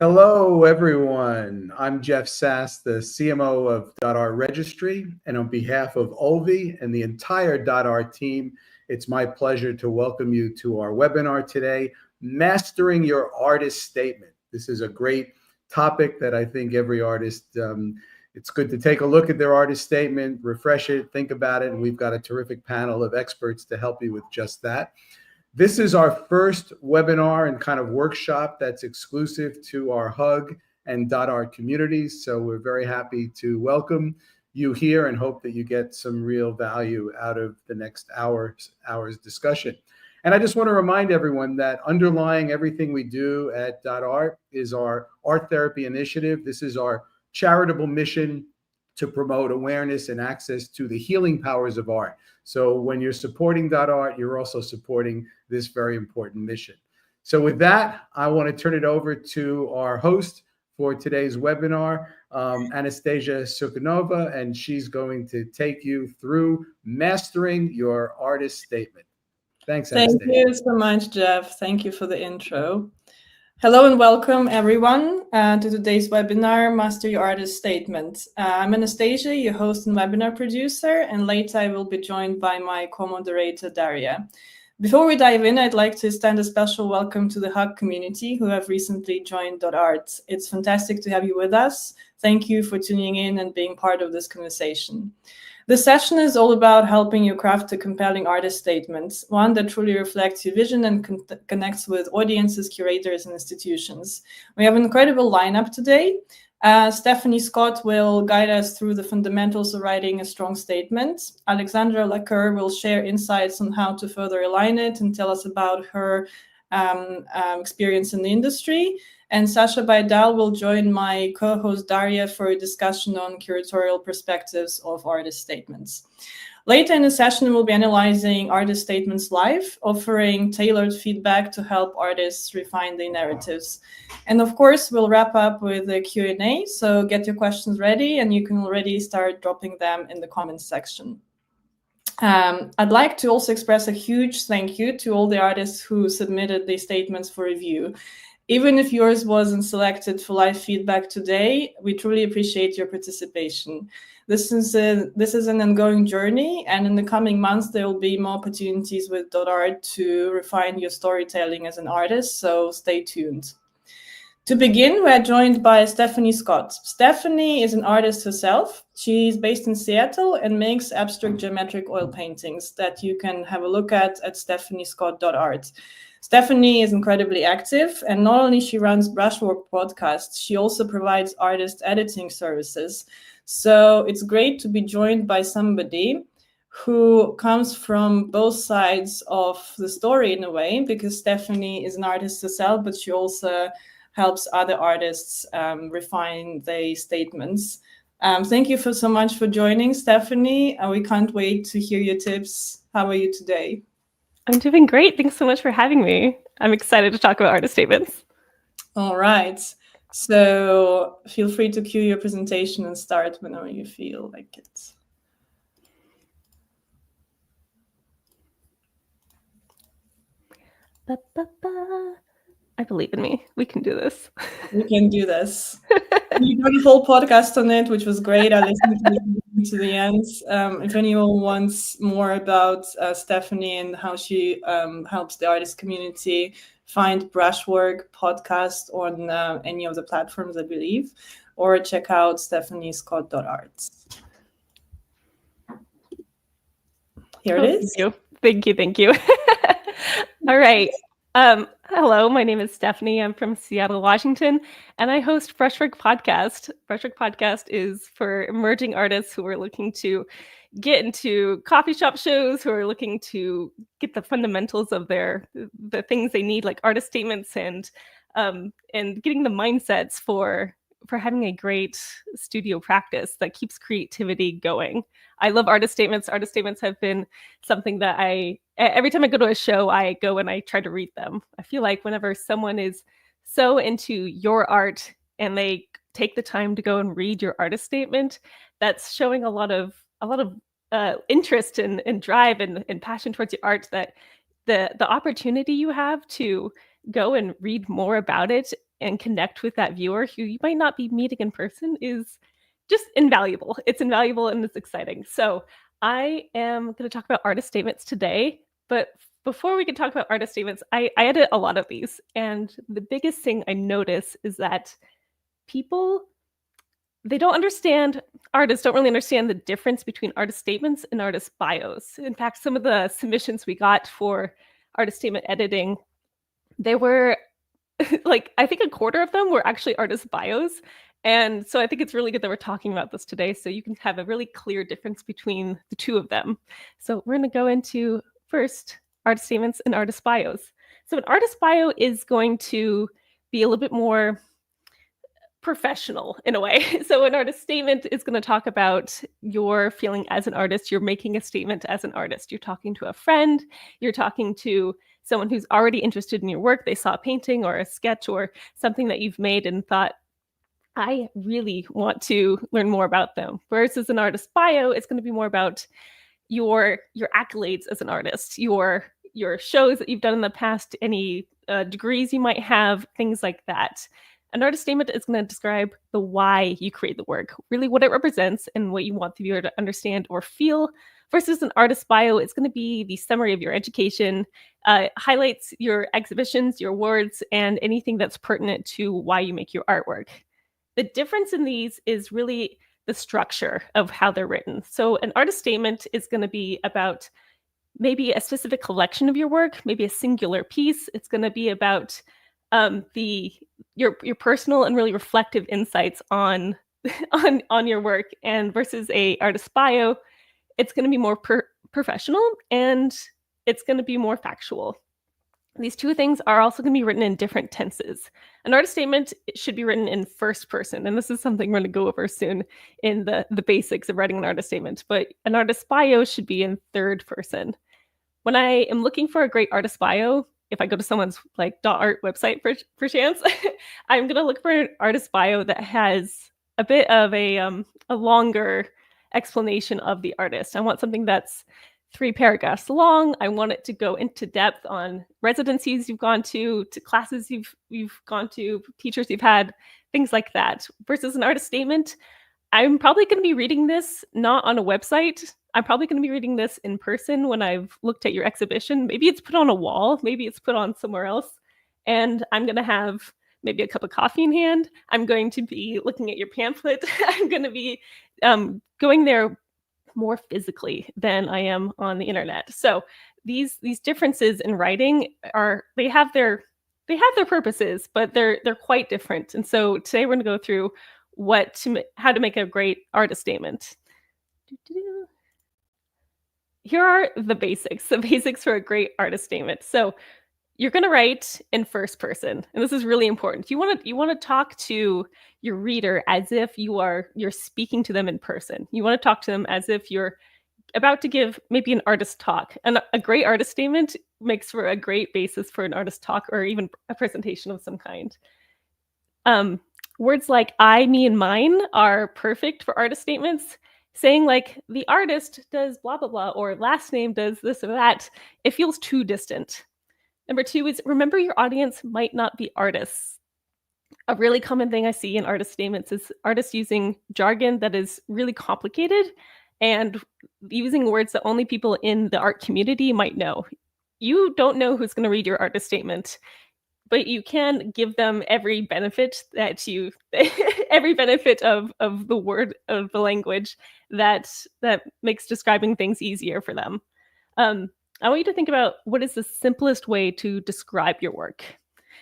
Hello, everyone. I'm Jeff Sass, the CMO of .art Registry, and on behalf of Olvi and the entire .art team, it's my pleasure to welcome you to our webinar today, Mastering Your Artist Statement. This is a great topic that I think every artist, it's good to take a look at their artist statement, refresh it, think about it, and we've got a terrific panel of experts to help you with just that. This is our first webinar and kind of workshop that's exclusive to our Hug and .art communities. So we're very happy to welcome you here and hope that you get some real value out of the next hour's discussion. And I just want to remind everyone that underlying everything we do at .art is our art therapy initiative. This is our charitable mission to promote awareness and access to the healing powers of art. So when you're supporting .art, you're also supporting this very important mission. So with that, I want to turn it over to our host for today's webinar, Anastasia Sukhanov, and she's going to take you through mastering your artist statement. Thanks, Anastasia. Thank you so much, Jeff. Thank you for the intro. Hello and welcome everyone to today's webinar, Master Your Artist Statement. I'm Anastasia, your host and webinar producer, and later I will be joined by my co-moderator, Daria. Before we dive in, I'd like to extend a special welcome to the Hug community who have recently joined .art. It's fantastic to have you with us. Thank you for tuning in and being part of this conversation. This session is all about helping you craft a compelling artist statement, one that truly reflects your vision and connects with audiences, curators, and institutions. We have an incredible lineup today. Stephanie Scott will guide us through the fundamentals of writing a strong statement. Alexandra Laqueur will share insights on how to further align it and tell us about her experience in the industry. And Sasha Baydal will join my co-host Daria for a discussion on curatorial perspectives of artist statements. Later in the session, we'll be analyzing artist statements live, offering tailored feedback to help artists refine their narratives. And of course, we'll wrap up with a Q&A, so get your questions ready and you can already start dropping them in the comments section. I'd like to also express a huge thank you to all the artists who submitted their statements for review. Even if yours wasn't selected for live feedback today, we truly appreciate your participation. This is an ongoing journey, and in the coming months, there will be more opportunities with .art to refine your storytelling as an artist, so stay tuned. To begin, we're joined by Stephanie Scott. Stephanie is an artist herself. She's based in Seattle and makes abstract geometric oil paintings that you can have a look at stephaniescott.art. Stephanie is incredibly active, and not only she runs Brushwork podcasts, she also provides artist editing services. So it's great to be joined by somebody who comes from both sides of the story in a way, because Stephanie is an artist herself, but she also helps other artists refine their statements. Thank you so much for joining, Stephanie. We can't wait to hear your tips. How are you today? I'm doing great. Thanks so much for having me. I'm excited to talk about artist statements. All right. So feel free to cue your presentation and start whenever you feel like it. I believe in me. We can do this. We can do this. You got a whole podcast on it, which was great. I listened to the end. If anyone wants more about Stephanie and how she helps the artist community, find Brushwork podcast on any of the platforms, I believe, or check out stephaniescott.art. Here it is. Thank you. All right. Hello, my name is Stephanie. I'm from Seattle, Washington, and I host Brushwork Podcast. Brushwork Podcast is for emerging artists who are looking to get into coffee shop shows, who are looking to get the fundamentals of the things they need, like artist statements and getting the mindsets for having a great studio practice that keeps creativity going. I love artist statements. Artist statements have been something that every time I go to a show, I go and I try to read them. I feel like whenever someone is so into your art and they take the time to go and read your artist statement, that's showing a lot of interest and drive and passion towards your art, that the opportunity you have to go and read more about it and connect with that viewer who you might not be meeting in person is just invaluable. It's invaluable and it's exciting. So I am going to talk about artist statements today, but before we can talk about artist statements, I edit a lot of these. And the biggest thing I notice is that people, artists don't really understand the difference between artist statements and artist bios. In fact, some of the submissions we got for artist statement editing, they were like, I think a quarter of them were actually artist bios. And so I think it's really good that we're talking about this today so you can have a really clear difference between the two of them. So we're going to go into first artist statements and artist bios. So an artist bio is going to be a little bit more professional in a way. So an artist statement is going to talk about your feeling as an artist. You're making a statement as an artist. You're talking to a friend. You're talking to someone who's already interested in your work. They saw a painting or a sketch or something that you've made and thought, I really want to learn more about them. Versus an artist bio, it's going to be more about your accolades as an artist, your shows that you've done in the past, any degrees you might have, things like that. An artist statement is going to describe the why you create the work, really what it represents and what you want the viewer to understand or feel. Versus an artist bio, it's going to be the summary of your education, highlights your exhibitions, your awards, and anything that's pertinent to why you make your artwork. The difference in these is really the structure of how they're written. So an artist statement is going to be about maybe a specific collection of your work, maybe a singular piece. It's going to be about your personal and really reflective insights on your work. And versus a artist bio, it's going to be more professional and it's going to be more factual. These two things are also going to be written in different tenses. An artist statement should be written in first person, and this is something we're going to go over soon in the basics of writing an artist statement, but an artist bio should be in third person. When I am looking for a great artist bio, if I go to someone's like .art website for chance, I'm going to look for an artist bio that has a bit of a longer explanation of the artist. I want something that's 3 paragraphs long. I want it to go into depth on residencies you've gone to classes you've gone to, teachers you've had, things like that. Versus an artist statement, I'm probably going to be reading this not on a website. I'm probably going to be reading this in person when I've looked at your exhibition. Maybe it's put on a wall. Maybe it's put on somewhere else. And I'm going to have maybe a cup of coffee in hand. I'm going to be looking at your pamphlet. I'm going to be going there more physically than I am on the internet. So these differences in writing they have their purposes, but they're quite different. And so today we're going to go through how to make a great artist statement. Here are the basics for a great artist statement. So you're going to write in first person, and this is really important. You want to talk to your reader as if you're speaking to them in person. You want to talk to them as if you're about to give maybe an artist talk. And a great artist statement makes for a great basis for an artist talk or even a presentation of some kind. Words like I, me, and mine are perfect for artist statements. Saying like the artist does blah, blah, blah, or last name does this or that, it feels too distant. Number 2 is remember your audience might not be artists. A really common thing I see in artist statements is artists using jargon that is really complicated and using words that only people in the art community might know. You don't know who's going to read your artist statement, but you can give them every benefit every benefit of the word, of the language that makes describing things easier for them. I want you to think about what is the simplest way to describe your work.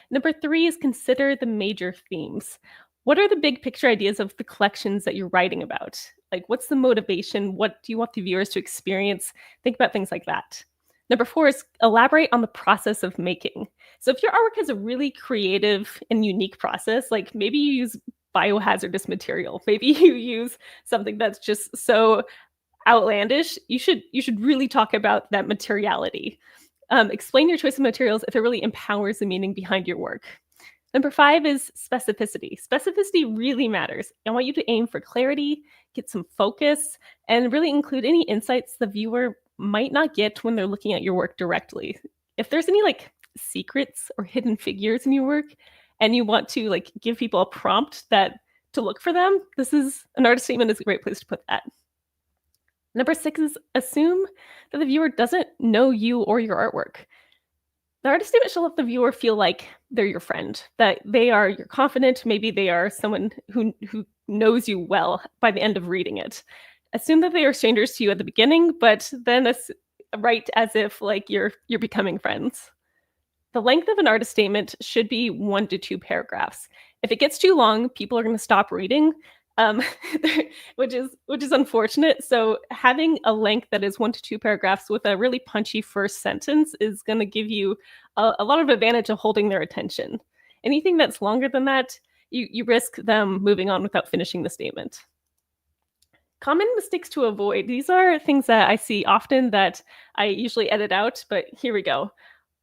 Number 3 is consider the major themes. What are the big picture ideas of the collections that you're writing about? Like, what's the motivation? What do you want the viewers to experience? Think about things like that. Number 4 is elaborate on the process of making. So if your artwork has a really creative and unique process, like maybe you use biohazardous material, maybe you use something that's just so outlandish, you should really talk about that materiality. Explain your choice of materials if it really empowers the meaning behind your work. Number 5 is specificity. Specificity really matters. I want you to aim for clarity, get some focus, and really include any insights the viewer might not get when they're looking at your work directly. If there's any like secrets or hidden figures in your work, and you want to like give people a prompt that to look for them, this is an artist statement is a great place to put that. Number 6 is assume that the viewer doesn't know you or your artwork. The artist statement should let the viewer feel like they're your friend, that they are your confidant. Maybe they are someone who knows you well by the end of reading it. Assume that they are strangers to you at the beginning, but then write as if like you're becoming friends. The length of an artist statement should be 1 to 2 paragraphs. If it gets too long, people are going to stop reading, which is unfortunate. So having a length that is 1 to 2 paragraphs with a really punchy first sentence is going to give you a lot of advantage of holding their attention. Anything that's longer than that, you risk them moving on without finishing the statement. Common mistakes to avoid. These are things that I see often that I usually edit out, but here we go.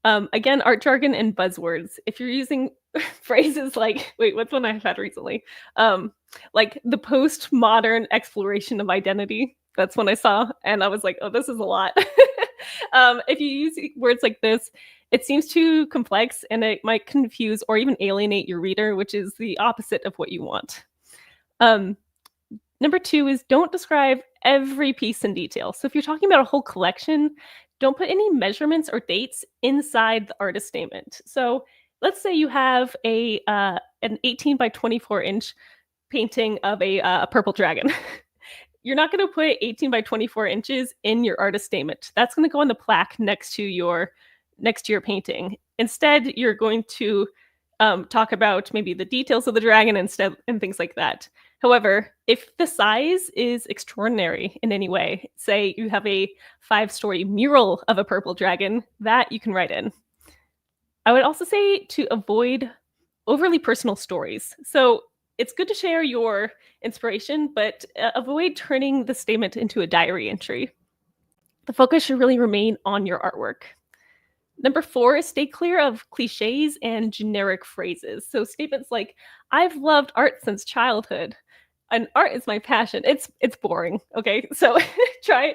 Again, art jargon and buzzwords. If you're using phrases like, wait, what's one I've had recently? Like the postmodern exploration of identity. That's one I saw, and I was like, oh, this is a lot. If you use words like this, it seems too complex, and it might confuse or even alienate your reader, which is the opposite of what you want. Number 2 is don't describe every piece in detail. So if you're talking about a whole collection, don't put any measurements or dates inside the artist statement. So let's say you have an 18 by 24 inch painting of a purple dragon. You're not going to put 18 by 24 inches in your artist statement. That's going to go on the plaque next to your painting. Instead, you're going to talk about maybe the details of the dragon and things like that. However, if the size is extraordinary in any way, say you have a 5-story mural of a purple dragon, that you can write in. I would also say to avoid overly personal stories. So it's good to share your inspiration, but avoid turning the statement into a diary entry. The focus should really remain on your artwork. Number 4 is stay clear of cliches and generic phrases. So statements like, I've loved art since childhood, and art is my passion. It's boring, okay? So try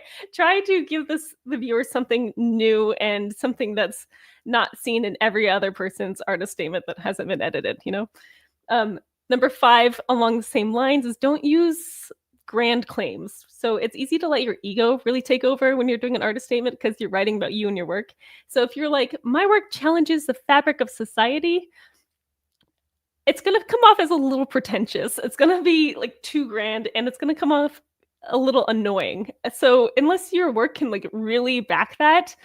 to give the viewer something new and something that's not seen in every other person's artist statement that hasn't been edited, you know? Number 5, along the same lines, is don't use grand claims. So it's easy to let your ego really take over when you're doing an artist statement because you're writing about you and your work. So if you're like, my work challenges the fabric of society, it's going to come off as a little pretentious. It's going to be like too grand, and it's going to come off a little annoying. So unless your work can like really back that,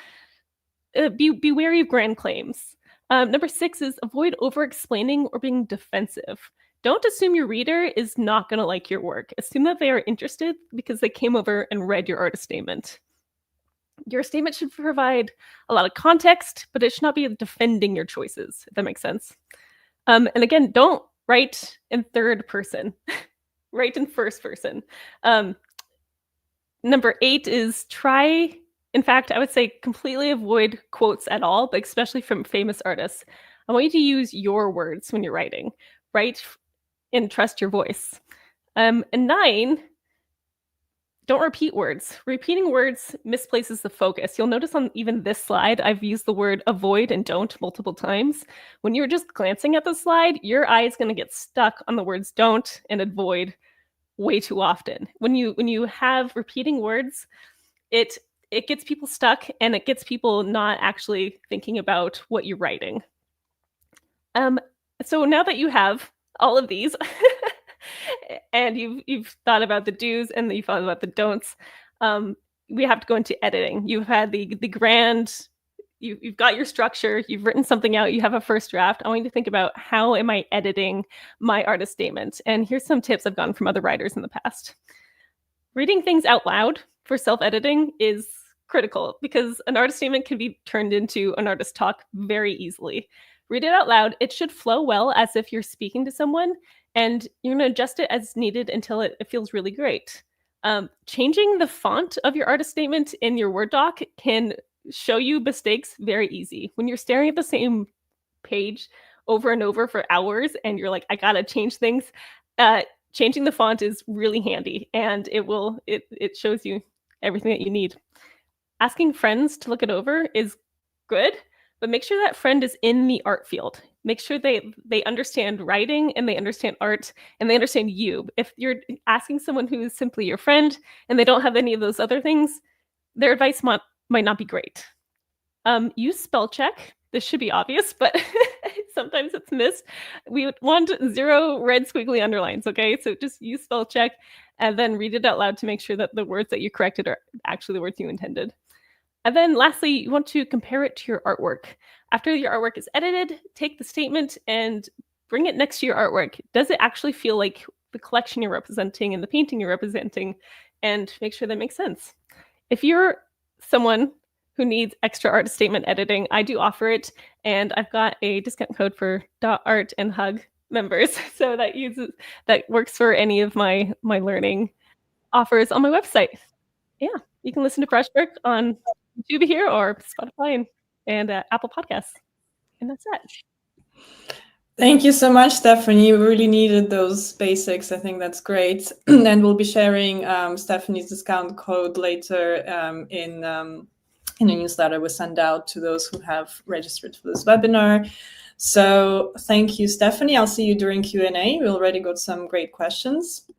be wary of grand claims. Number 6 is avoid over-explaining or being defensive. Don't assume your reader is not going to like your work. Assume that they are interested because they came over and read your artist statement. Your statement should provide a lot of context, but it should not be defending your choices, if that makes sense. And again, don't write in third person. Write in first person. Number 8 is in fact, I would say completely avoid quotes at all, but especially from famous artists. I want you to use your words when you're writing. Write and trust your voice. And 9, don't repeat words. Repeating words misplaces the focus. You'll notice on even this slide, I've used the word avoid and don't multiple times. When you're just glancing at the slide, your eye is going to get stuck on the words don't and avoid way too often. When you have repeating words, it gets people stuck, and it gets people not actually thinking about what you're writing. So now that you have all of these, and you've thought about the do's and you've thought about the don'ts, we have to go into editing. You've had the grand, you've got your structure, you've written something out, you have a first draft. I want you to think about, how am I editing my artist statement? And here's some tips I've gotten from other writers in the past. Reading things out loud for self-editing is critical because an artist statement can be turned into an artist talk very easily. Read it out loud. It should flow well as if you're speaking to someone, and you're going to adjust it as needed until it feels really great. Changing the font of your artist statement in your Word doc can show you mistakes very easy. When you're staring at the same page over and over for hours and you're like, I got to change things, changing the font is really handy, and it shows you everything that you need. Asking friends to look it over is good, but make sure that friend is in the art field. make sure they understand writing and they understand art and they understand you. If you're asking someone who is simply your friend and they don't have any of those other things, their advice might not be great. Use spell check. This should be obvious, but sometimes it's missed. We want 0 red squiggly underlines, okay? So just use spell check and then read it out loud to make sure that the words that you corrected are actually the words you intended. And then lastly, you want to compare it to your artwork. After your artwork is edited, take the statement and bring it next to your artwork. Does it actually feel like the collection you're representing and the painting you're representing? And make sure that makes sense. If you're someone who needs extra art statement editing, I do offer it, and I've got a discount code for .art and Hug members, so that works for any of my learning offers on my website. Yeah, you can listen to Brushwork on YouTube here or Spotify and Apple Podcasts, and that's it. Thank you so much, Stephanie. We really needed those basics. I think that's great. And we'll be sharing Stephanie's discount code later in a newsletter we send out to those who have registered for this webinar. So thank you, Stephanie. I'll see you during Q&A. We already got some great questions.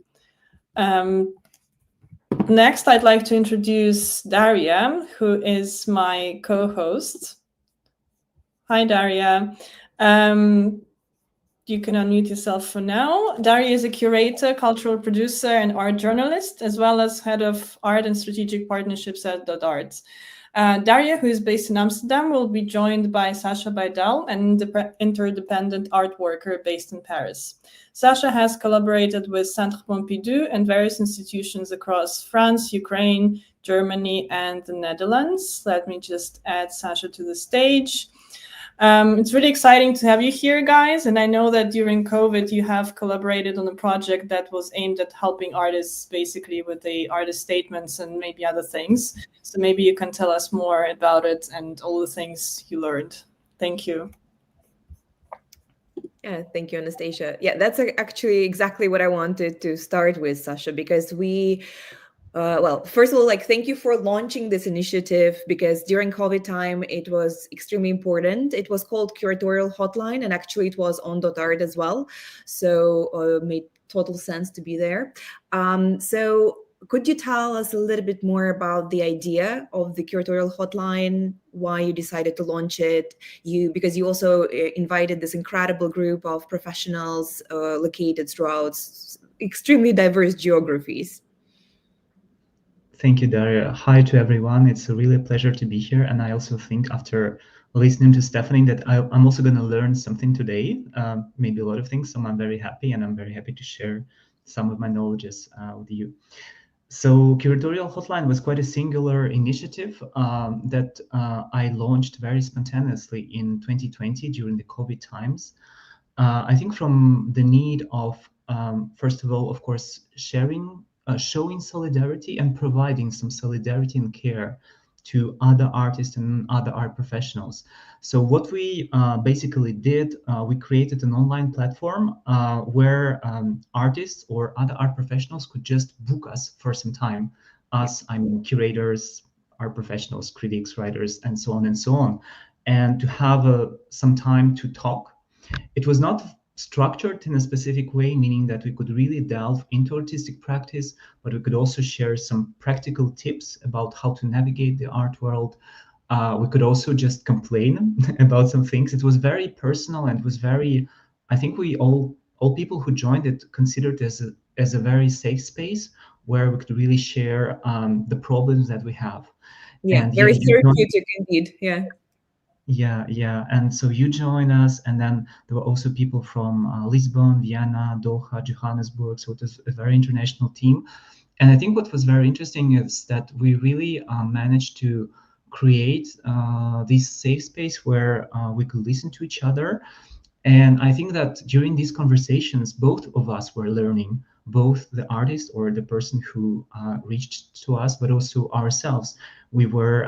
Next, I'd like to introduce Daria, who is my co-host. Hi, Daria. You can unmute yourself for now. Daria is a curator, cultural producer, and art journalist, as well as head of art and strategic partnerships at .art. Daria, who is based in Amsterdam, will be joined by Sasha Baydal, an interdependent art worker based in Paris. Sasha has collaborated with Centre Pompidou and various institutions across France, Ukraine, Germany, and the Netherlands. Let me just add Sasha to the stage. It's really exciting to have you here, guys. And I know that during COVID, you have collaborated on a project that was aimed at helping artists basically with the artist statements and maybe other things. So maybe you can tell us more about it and all the things you learned. Thank you. Yeah, thank you, Anastasia. Yeah, that's actually exactly what I wanted to start with, Sasha, because well, first of all, thank you for launching this initiative, because during COVID time, it was extremely important. It was called Curatorial Hotline, and actually it was on .art as well. So made total sense to be there. So could you tell us a little bit more about the idea of the Curatorial Hotline, why you decided to launch it? Because you also invited this incredible group of professionals located throughout extremely diverse geographies. Thank you, Daria. Hi to everyone. It's really a pleasure to be here. And I also think after listening to Stephanie that I'm also going to learn something today, maybe a lot of things. So I'm very happy, and I'm very happy to share some of my knowledges with you. So Curatorial Hotline was quite a singular initiative that I launched very spontaneously in 2020 during the COVID times. I think from the need of, first of all, of course, showing solidarity and providing some solidarity and care to other artists and other art professionals. So what we basically did, we created an online platform where artists or other art professionals could just book us for some time. Us, I mean curators, art professionals, critics, writers, and so on, and to have some time to talk. It was not structured in a specific way, meaning that we could really delve into artistic practice, but we could also share some practical tips about how to navigate the art world. We could also just complain about some things. It was very personal, and was very, I think we all people who joined it considered it as a very safe space where we could really share the problems that we have. Yeah, and very therapeutic indeed. Yeah. And so you join us, and then there were also people from Lisbon, Vienna, Doha, Johannesburg. So it was a very international team. And I think what was very interesting is that we really managed to create this safe space where we could listen to each other. And I think that during these conversations, both of us were learning, both the artist or the person who reached to us, but also ourselves. We were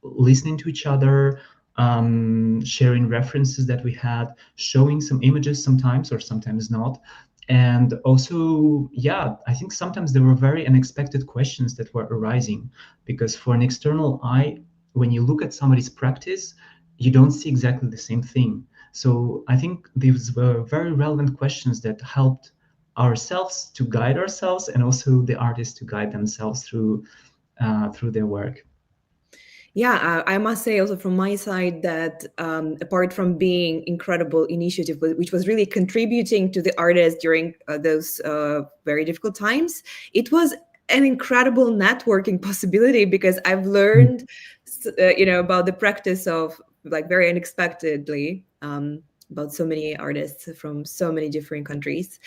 listening to each other, sharing references that we had, showing some images sometimes or sometimes not. And also, I think sometimes there were very unexpected questions that were arising, because for an external eye, when you look at somebody's practice, you don't see exactly the same thing. So I think these were very relevant questions that helped ourselves to guide ourselves, and also the artists to guide themselves through their work. Yeah, I must say also from my side that apart from being incredible initiative, which was really contributing to the artists during those very difficult times, it was an incredible networking possibility, because I've learned, about the practice of, like, very unexpectedly, about so many artists from so many different countries.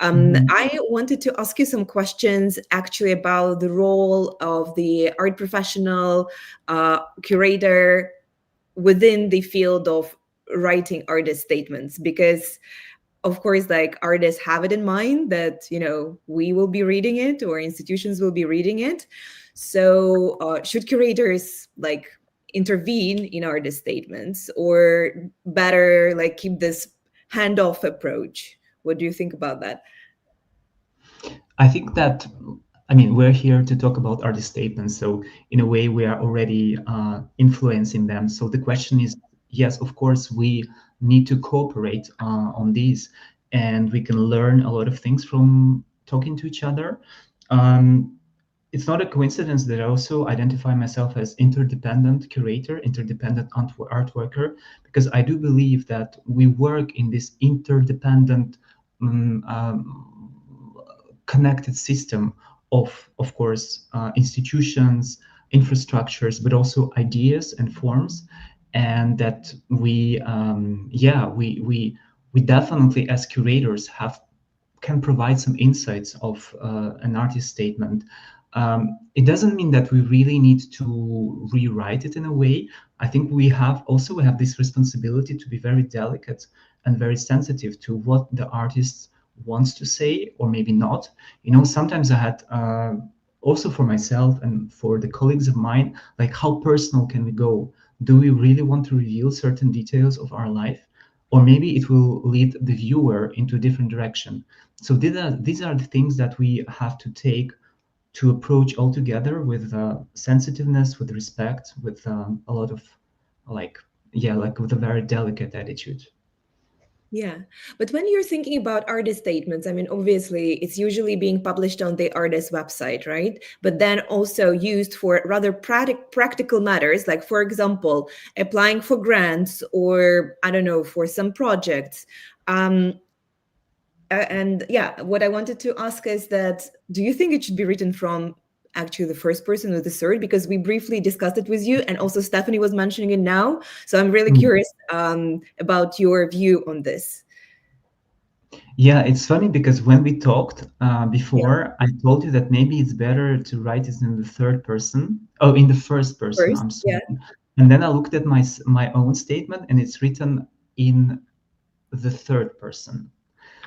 I wanted to ask you some questions actually about the role of the art professional, curator within the field of writing artist statements, because of course, like, artists have it in mind that we will be reading it, or institutions will be reading it. So should curators like intervene in artist statements, or better like keep this handoff approach? What do you think about that? I think that, I mean, we're here to talk about artist statements. So in a way, we are already influencing them. So the question is, yes, of course, we need to cooperate on these, and we can learn a lot of things from talking to each other. It's not a coincidence that I also identify myself as interdependent curator, interdependent art worker, because I do believe that we work in this interdependent, connected system of course, institutions, infrastructures, but also ideas and forms, and that we definitely as curators can provide some insights of an artist statement. It doesn't mean that we really need to rewrite it in a way. I think we have this responsibility to be very delicate and very sensitive to what the artist wants to say, or maybe not. Sometimes I had also for myself and for the colleagues of mine, like, how personal can we go? Do we really want to reveal certain details of our life? Or maybe it will lead the viewer into a different direction. So these are the things that we have to take to approach altogether with sensitiveness, with respect, with a lot of with a very delicate attitude. Yeah. But when you're thinking about artist statements, I mean, obviously it's usually being published on the artist website, right? But then also used for rather practical matters, like, for example, applying for grants, or I don't know, for some projects. And yeah, what I wanted to ask is that, do you think it should be written from actually the first person or the third? Because we briefly discussed it with you, and also Stephanie was mentioning it now. So I'm really curious about your view on this. Yeah, it's funny because when we talked before, I told you that maybe it's better to write it in the third person. Oh, in the first person. First, I'm sorry. And then I looked at my own statement, and it's written in the third person.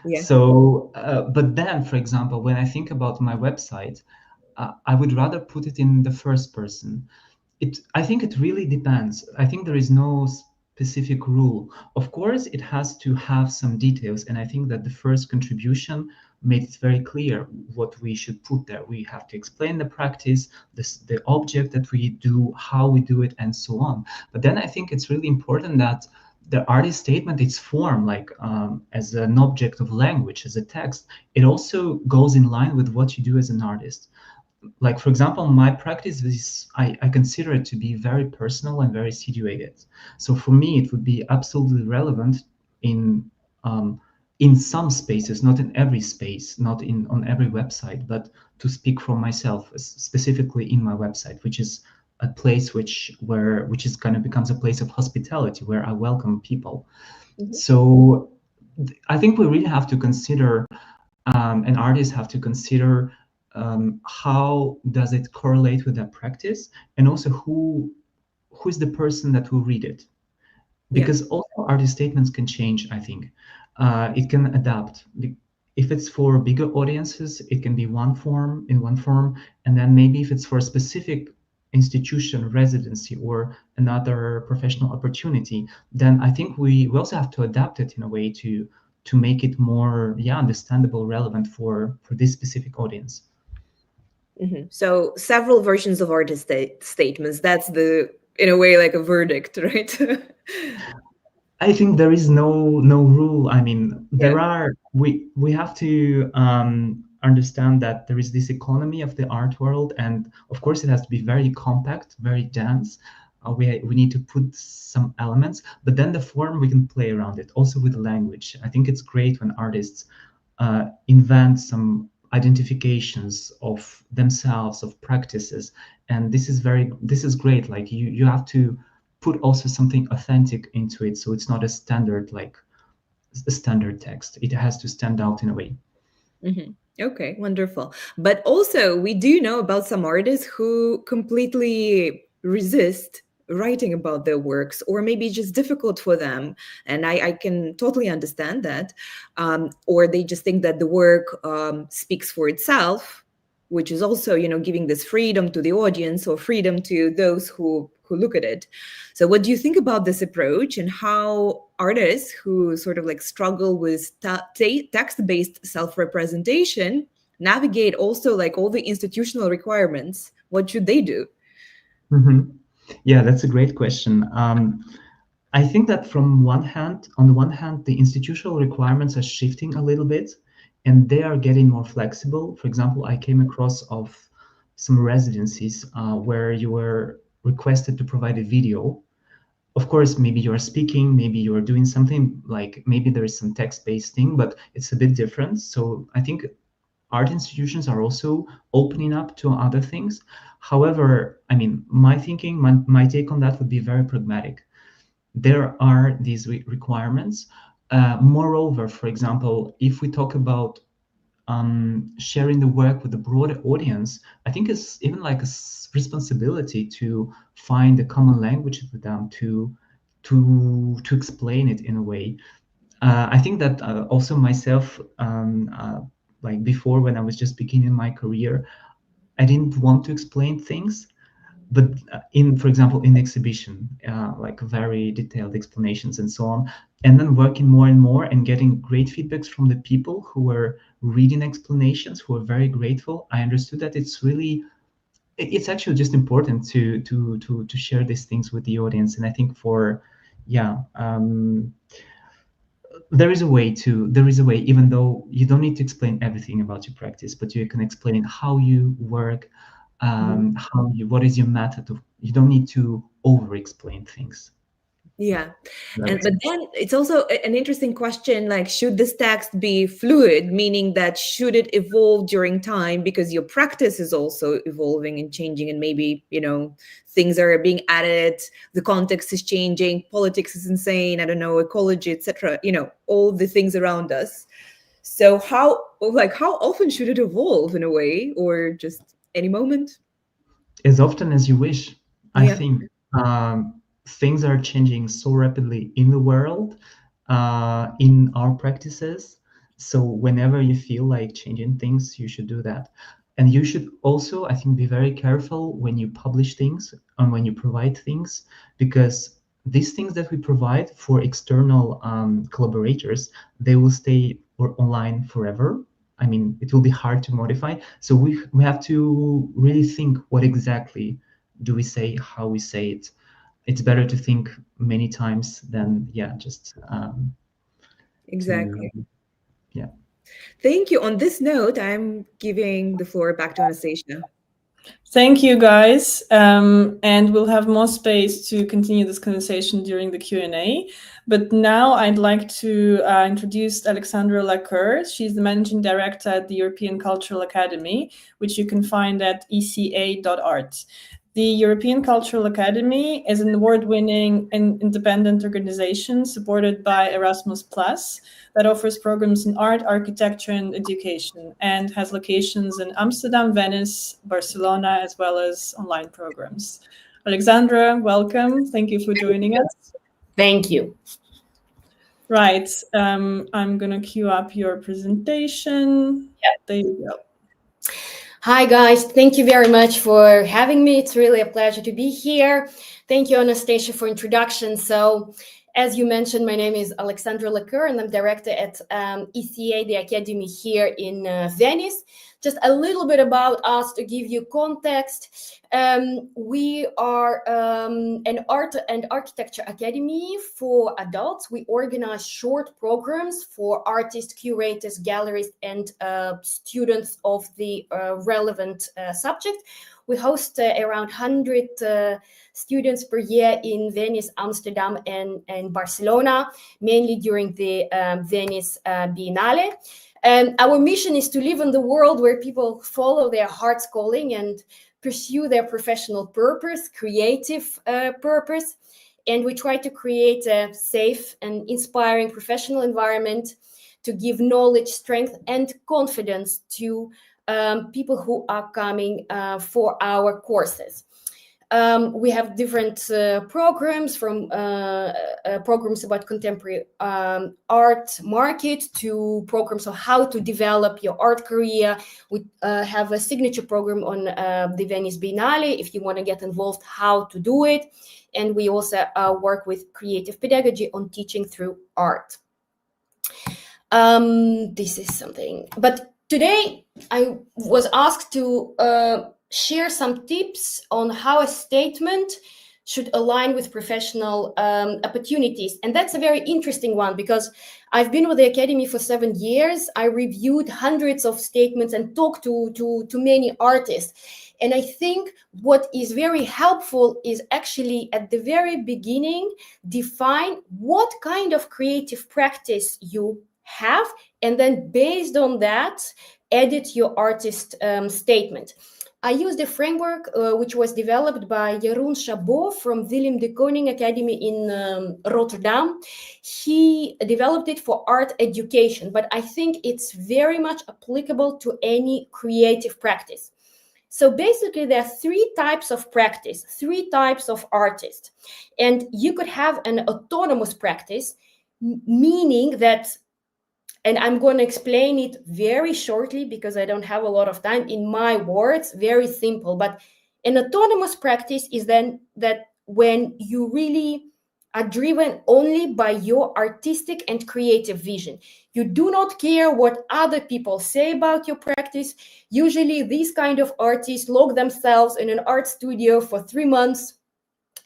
Yeah. So, but then, for example, when I think about my website, I would rather put it in the first person. I think it really depends. I think there is no specific rule. Of course, it has to have some details, and I think that the first contribution made it very clear what we should put there. We have to explain the practice, the object that we do, how we do it, and so on. But then I think it's really important that the artist statement, its form, like as an object of language, as a text, it also goes in line with what you do as an artist. Like, for example, my practice is, I consider it to be very personal and very situated. So for me, it would be absolutely relevant in some spaces, not in every space, not on every website, but to speak from myself, specifically in my website, which is a place which is kind of becomes a place of hospitality where I welcome people. So I think we really have to consider, and artists have to consider, how does it correlate with their practice, and also who is the person that will read it, because also artist statements can change. I think it can adapt. If it's for bigger audiences, it can be in one form, and then maybe if it's for a specific institution, residency, or another professional opportunity, then I think we also have to adapt it in a way to make it more understandable, relevant for this specific audience. So several versions of artist statements. That's in a way, like a verdict, right? I think there is no rule. I mean, Yeah. we have to understand that there is this economy of the art world, and of course it has to be very compact, very dense. We need to put some elements, but then the form we can play around it. Also with language, I think it's great when artists invent some identifications of themselves, of practices, and this is great. Like you have to put also something authentic into it, so it's not a standard like a standard text. It has to stand out in a way. Mhm. Okay, wonderful. But also, we do know about some artists who completely resist writing about their works, or maybe it's just difficult for them. And I can totally understand that. Or they just think that the work speaks for itself, which is also, giving this freedom to the audience or freedom to those who look at it. So, what do you think about this approach, and how artists who sort of like struggle with text-based self-representation navigate also like all the institutional requirements? What should they do? Mhm. Yeah, that's a great question. I think that on the one hand, the institutional requirements are shifting a little bit, and they are getting more flexible. For example, I came across of some residencies where you were requested to provide a video. Of course, maybe you're speaking, maybe you're doing something, like maybe there is some text-based thing, but it's a bit different. So I think art institutions are also opening up to other things. However, I mean, my thinking, my take on that would be very pragmatic. There are these requirements. Moreover, for example, if we talk about sharing the work with a broader audience, I think it's even like a responsibility to find a common language with them, to explain it in a way. I think that also myself, like before, when I was just beginning my career, I didn't want to explain things, but for example, in exhibition, like very detailed explanations and so on, and then working more and more and getting great feedbacks from the people who were reading explanations, who were very grateful, I understood that it's actually just important to share these things with the audience. And I think there is a way, even though you don't need to explain everything about your practice, but you can explain how you work, what is your method of, you don't need to over explain things. Yeah. That makes But sense. then it's also an interesting question, like, should this text be fluid, meaning that should it evolve during time, because your practice is also evolving and changing, and maybe, things are being added, the context is changing, politics is insane, I don't know, ecology, etc., all the things around us. So how often should it evolve in a way, or just any moment? As often as you wish. I Yeah. think things are changing so rapidly in the world, in our practices. So whenever you feel like changing things, you should do that. And you should also, I think, be very careful when you publish things and when you provide things, because these things that we provide for external collaborators, they will stay online forever. I mean, it will be hard to modify. So we have to really think what exactly do we say, how we say it. It's better to think many times than just to Exactly. yeah. Thank you. On this note, I'm giving the floor back to Anastasia. Thank you, guys. And we'll have more space to continue this conversation during the Q&A. But now I'd like to introduce Alexandra Laqueur. She's the Managing Director at the European Cultural Academy, which you can find at eca.art. The European Cultural Academy is an award-winning and independent organization supported by Erasmus+, that offers programs in art, architecture, and education, and has locations in Amsterdam, Venice, Barcelona, as well as online programs. Alexandra, welcome. Thank you for joining us. Thank you. Right. I'm going to queue up your presentation. Yeah. There you go. Hi, guys. Thank you very much for having me. It's really a pleasure to be here. Thank you, Anastasia, for introduction. So As you mentioned, my name is Alexandra Laqueur, and I'm director at ECA, the academy here in Venice. Just a little bit about us to give you context. We are an art and architecture academy for adults. We organize short programs for artists, curators, galleries, and students of the relevant subject. We host around 100 students per year in Venice, Amsterdam, and Barcelona, mainly during the Venice Biennale. And our mission is to live in the world where people follow their heart's calling and pursue their professional purpose, creative purpose. And we try to create a safe and inspiring professional environment to give knowledge, strength, and confidence to people who are coming for our courses. We have different programs, from programs about contemporary art market to programs on how to develop your art career. We have a signature program on the Venice Biennale if you want to get involved, how to do it. And we also work with creative pedagogy on teaching through art. This is something, but today I was asked to share some tips on how a statement should align with professional opportunities. And that's a very interesting one, because I've been with the Academy for 7 years. I reviewed hundreds of statements and talked to many artists. And I think what is very helpful is actually at the very beginning, define what kind of creative practice you have, and then based on that, edit your artist statement. I used a framework which was developed by Jeroen Chabot from Willem de Koning Academy in Rotterdam. He developed it for art education, but I think it's very much applicable to any creative practice. So basically, there are 3 types of practice, 3 types of artists. And you could have an autonomous practice, meaning that, and I'm going to explain it very shortly because I don't have a lot of time, in my words, very simple. But an autonomous practice is then that when you really are driven only by your artistic and creative vision. You do not care what other people say about your practice. Usually these kind of artists lock themselves in an art studio for 3 months,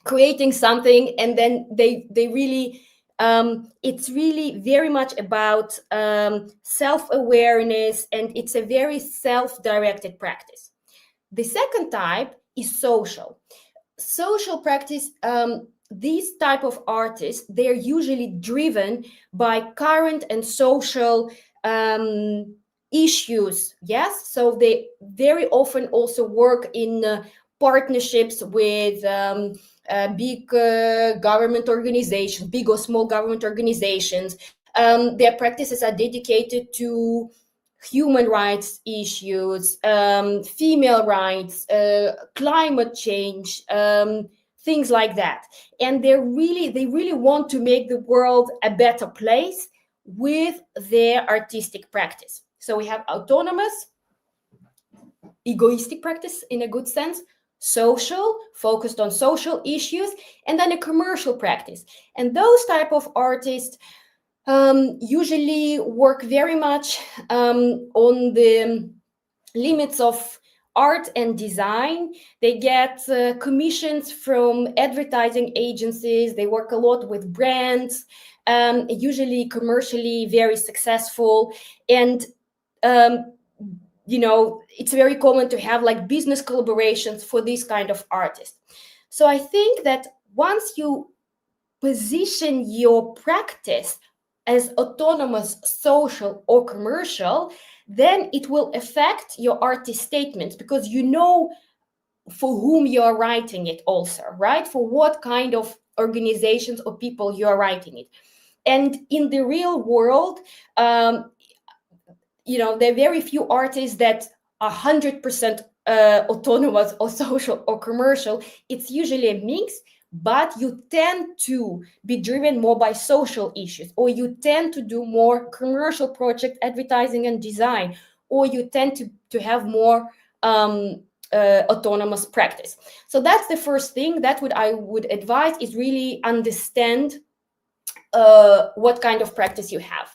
creating something, and then they really... it's really very much about self-awareness, and it's a very self-directed practice. The second type is social. Social practice, these type of artists, they're usually driven by current and social issues, yes? So they very often also work in partnerships with big government organizations, big or small government organizations. Their practices are dedicated to human rights issues, female rights, climate change, things like that. And they really want to make the world a better place with their artistic practice. So we have autonomous, egoistic practice in a good sense, social, focused on social issues, and then a commercial practice. And those type of artists usually work very much on the limits of art and design. They get commissions from advertising agencies. They work a lot with brands, usually commercially very successful. And you know, it's very common to have like business collaborations for these kind of artists. So I think that once you position your practice as autonomous, social, or commercial, then it will affect your artist statements, because you know for whom you are writing it also, right? For what kind of organizations or people you are writing it. And in the real world, you know, there are very few artists that are 100% autonomous or social or commercial. It's usually a mix, but you tend to be driven more by social issues, or you tend to do more commercial project advertising and design, or you tend to have more autonomous practice. So that's the first thing that I would advise, is really understand what kind of practice you have.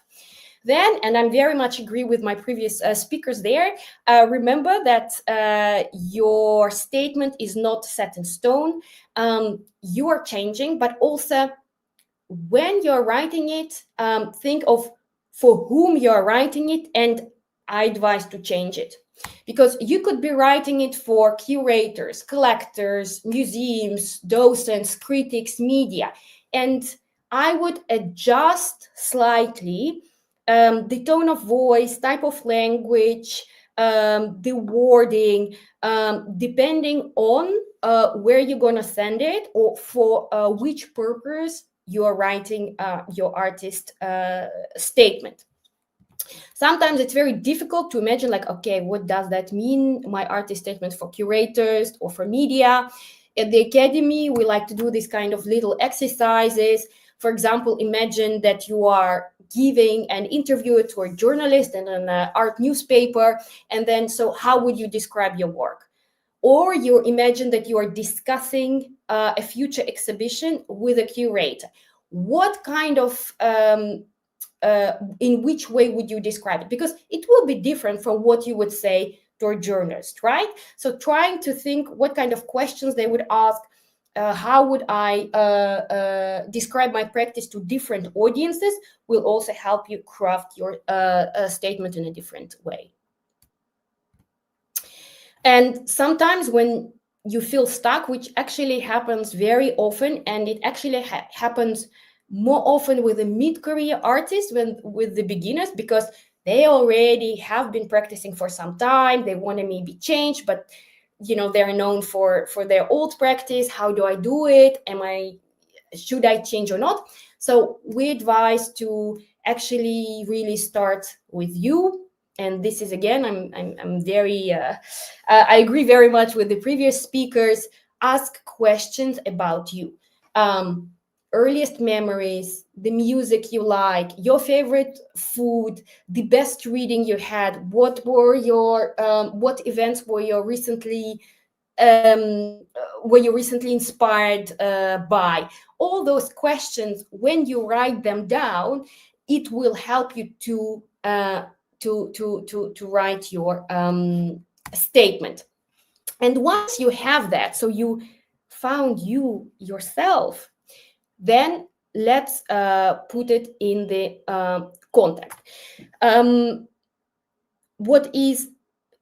Then, and I'm very much agree with my previous speakers there, remember that your statement is not set in stone. You are changing, but also when you're writing it, think of for whom you're writing it, and I advise to change it. Because you could be writing it for curators, collectors, museums, docents, critics, media. And I would adjust slightly the tone of voice, type of language, the wording, depending on where you're going to send it or for which purpose you're writing your artist statement. Sometimes it's very difficult to imagine, like, okay, what does that mean? My artist statement for curators or for media. At the Academy, we like to do this kind of little exercises. For example, imagine that you are giving an interview to a journalist in an art newspaper, and then, so how would you describe your work? Or you imagine that you are discussing a future exhibition with a curator. What kind of in which way would you describe it? Because it will be different from what you would say to a journalist, right? So trying to think what kind of questions they would ask, how would I describe my practice to different audiences will also help you craft your statement in a different way. And sometimes when you feel stuck, which actually happens very often, and it actually happens more often with the mid-career artists than with the beginners, because they already have been practicing for some time. They want to maybe change, but they're known for their old practice. How do I do it? Should I change or not? So we advise to actually really start with you. And this is, again, I'm very I agree very much with the previous speakers. Ask questions about you. Earliest memories, the music you like, your favorite food, the best reading you had, what were your what events were you recently inspired by? All those questions, when you write them down, it will help you to write your statement. And once you have that, so you found yourself, then let's put it in the context. What is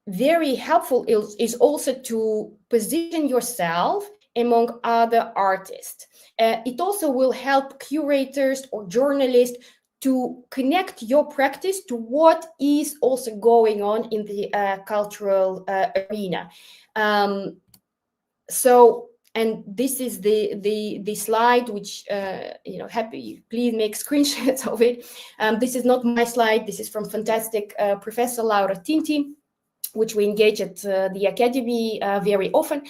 very helpful is also to position yourself among other artists. It also will help curators or journalists to connect your practice to what is also going on in the cultural arena. And this is the slide, which happy. Please make screenshots of it. This is not my slide. This is from fantastic Professor Laura Tinti, which we engage at the Academy very often.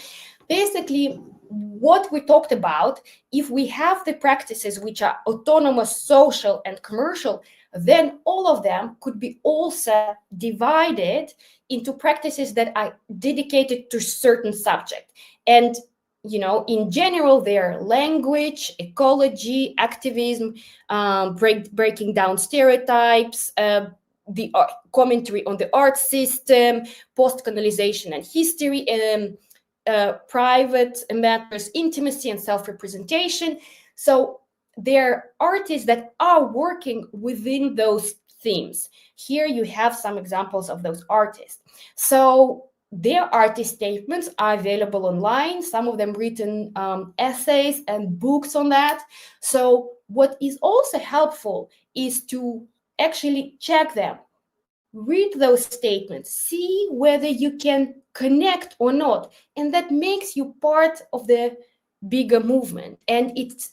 Basically, what we talked about, if we have the practices which are autonomous, social, and commercial, then all of them could be also divided into practices that are dedicated to certain subject. And in general, they're language, ecology, activism, breaking down stereotypes, the commentary on the art system, post-colonization and history, private matters, intimacy, and self-representation. So they're artists that are working within those themes. Here you have some examples of those artists. So their artist statements are available online, some of them written essays and books on that. So what is also helpful is to actually check them, read those statements, see whether you can connect or not. And that makes you part of the bigger movement. And it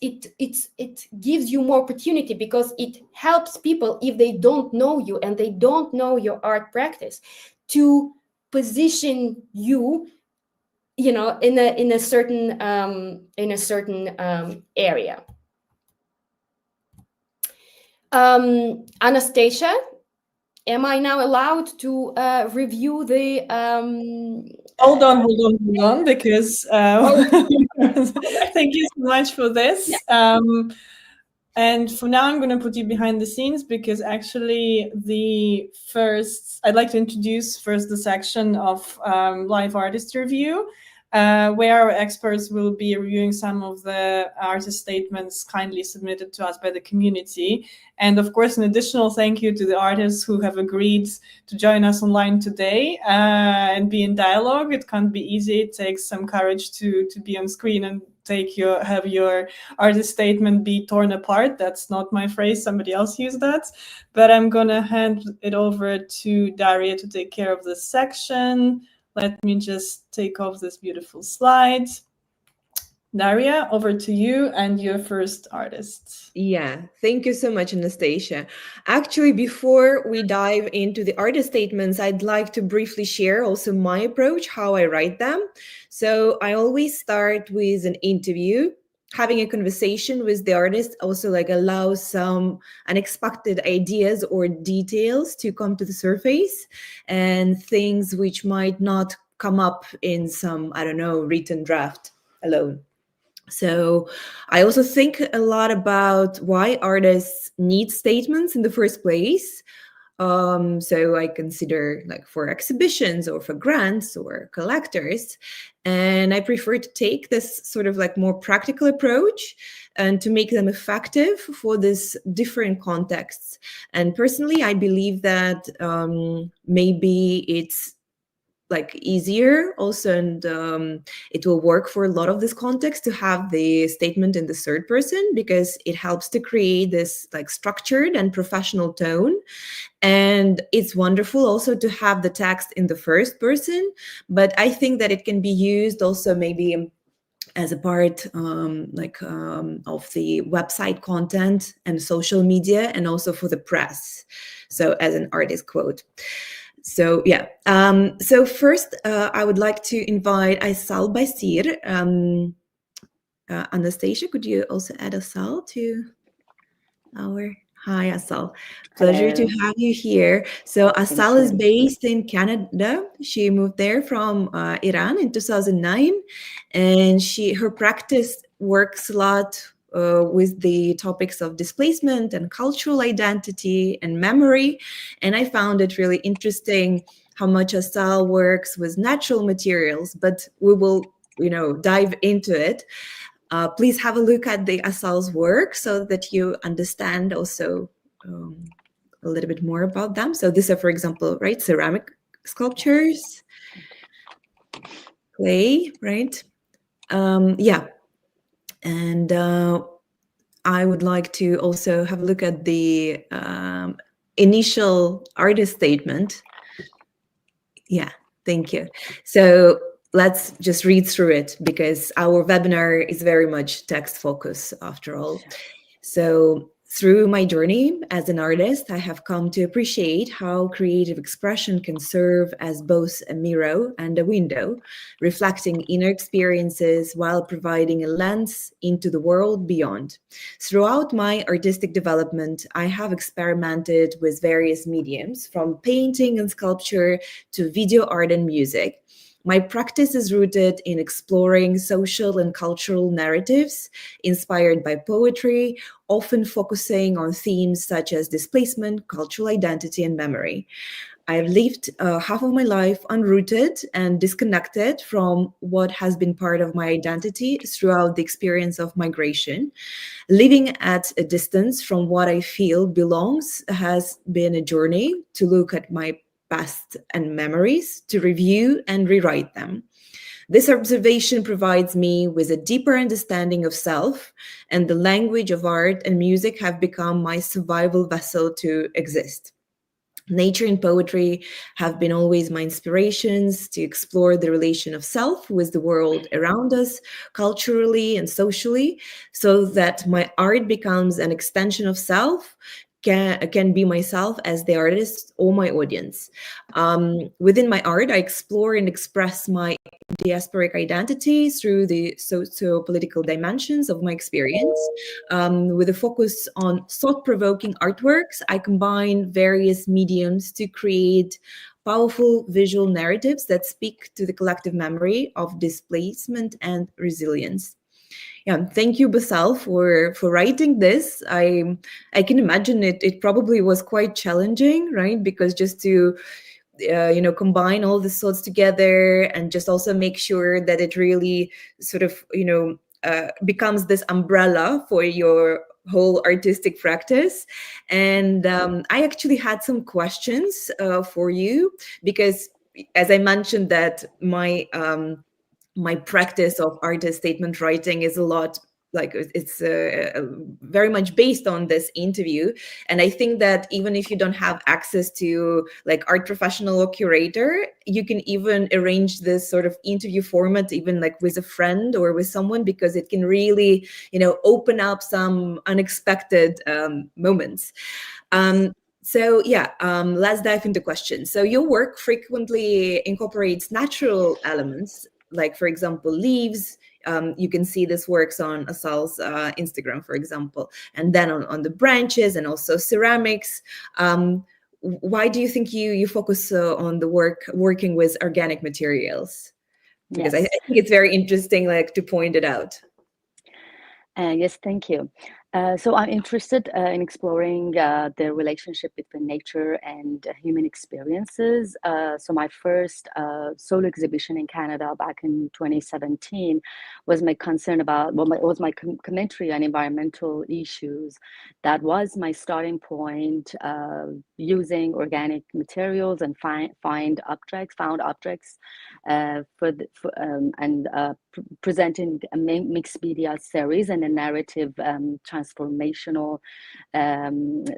gives you more opportunity, because it helps people, if they don't know you and they don't know your art practice, to position you, in a certain area. Anastasia, am I now allowed to review the? Hold on, because thank you so much for this. And for now, I'm going to put you behind the scenes because actually I'd like to introduce first the section of live artist review, where our experts will be reviewing some of the artist statements kindly submitted to us by the community. And of course, an additional thank you to the artists who have agreed to join us online today and be in dialogue. It can't be easy. It takes some courage to be on screen and have your artist statement be torn apart. That's not my phrase. Somebody else used that. But I'm going to hand it over to Daria to take care of this section. Let me just take off this beautiful slide. Daria, over to you and your first artist. Yeah, thank you so much, Anastasia. Actually, before we dive into the artist statements, I'd like to briefly share also my approach, how I write them. So I always start with an interview. Having a conversation with the artist also allows some unexpected ideas or details to come to the surface, and things which might not come up in some, written draft alone. So I also think a lot about why artists need statements in the first place. So I consider for exhibitions or for grants or collectors, and I prefer to take this sort of more practical approach and to make them effective for this different contexts. And personally, I believe that maybe it's easier also, and it will work for a lot of this context to have the statement in the third person, because it helps to create this structured and professional tone. And it's wonderful also to have the text in the first person, but I think that it can be used also maybe as a part of the website content and social media, and also for the press. So as an artist quote. So yeah, so first I would like to invite Aysal Basir. Anastasia, could you also add Aysal to our... Hi, Aysal. Pleasure to have you here. So Aysal is based in Canada. She moved there from Iran in 2009, and her practice works a lot with the topics of displacement and cultural identity and memory. And I found it really interesting how much Aysal works with natural materials, but we will, dive into it. Please have a look at the Aysal's work so that you understand also a little bit more about them. So these are, for example, right, ceramic sculptures, clay, right? Yeah. And I would like to also have a look at the initial artist statement. Yeah, thank you. So let's just read through it, because our webinar is very much text focused after all. So through my journey as an artist, I have come to appreciate how creative expression can serve as both a mirror and a window, reflecting inner experiences while providing a lens into the world beyond. Throughout my artistic development, I have experimented with various mediums, from painting and sculpture to video art and music. My practice is rooted in exploring social and cultural narratives inspired by poetry, often focusing on themes such as displacement, cultural identity, and memory. I've lived half of my life unrooted and disconnected from what has been part of my identity throughout the experience of migration. Living at a distance from what I feel belongs has been a journey to look at my past and memories, to review and rewrite them. This observation provides me with a deeper understanding of self, and the language of art and music have become my survival vessel to exist. Nature and poetry have been always my inspirations to explore the relation of self with the world around us, culturally and socially, so that my art becomes an extension of self, can be myself as the artist or my audience. Within my art, I explore and express my diasporic identity through the socio-political dimensions of my experience. With a focus on thought-provoking artworks, I combine various mediums to create powerful visual narratives that speak to the collective memory of displacement and resilience. Yeah, thank you, Basal, for writing this. I can imagine it probably was quite challenging, right? Because just to combine all the thoughts together and just also make sure that it really sort of becomes this umbrella for your whole artistic practice. And I actually had some questions for you, because as I mentioned that my practice of artist statement writing is a lot like it's very much based on this interview. And I think that even if you don't have access to like art professional or curator, you can even arrange this sort of interview format even like with a friend or with someone, because it can really open up some unexpected moments. So yeah, let's dive into questions. So your work frequently incorporates natural elements, like for example, leaves. You can see this works on Asal's Instagram, for example, and then on the branches and also ceramics. Why do you think you focus on the working with organic materials? Because I think it's very interesting, like to point it out. Yes, thank you. So I'm interested in exploring the relationship between nature and human experiences. So my first solo exhibition in Canada back in 2017 was my concern about, it was my commentary on environmental issues. That was my starting point, using organic materials and found objects presenting a mixed media series and a narrative transformational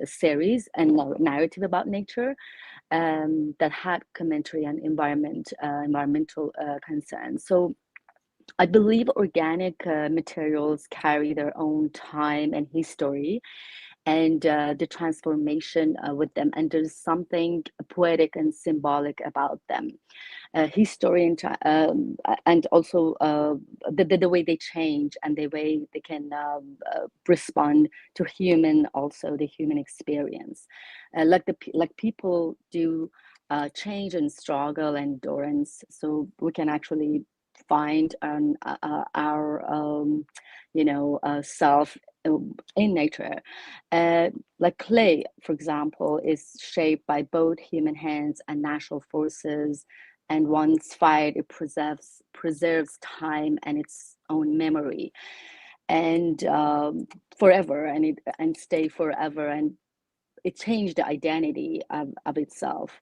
series and narrative about nature that had commentary on environmental concerns. So I believe organic materials carry their own time and history, and the transformation with them, and there's something poetic and symbolic about them. History and also the way they change and the way they can respond to the human experience, like people do change and struggle and endurance. So we can actually find our self in nature. Like clay, for example, is shaped by both human hands and natural forces, and once fired, it preserves time and its own memory, and forever, and stay forever, and it changed the identity of itself.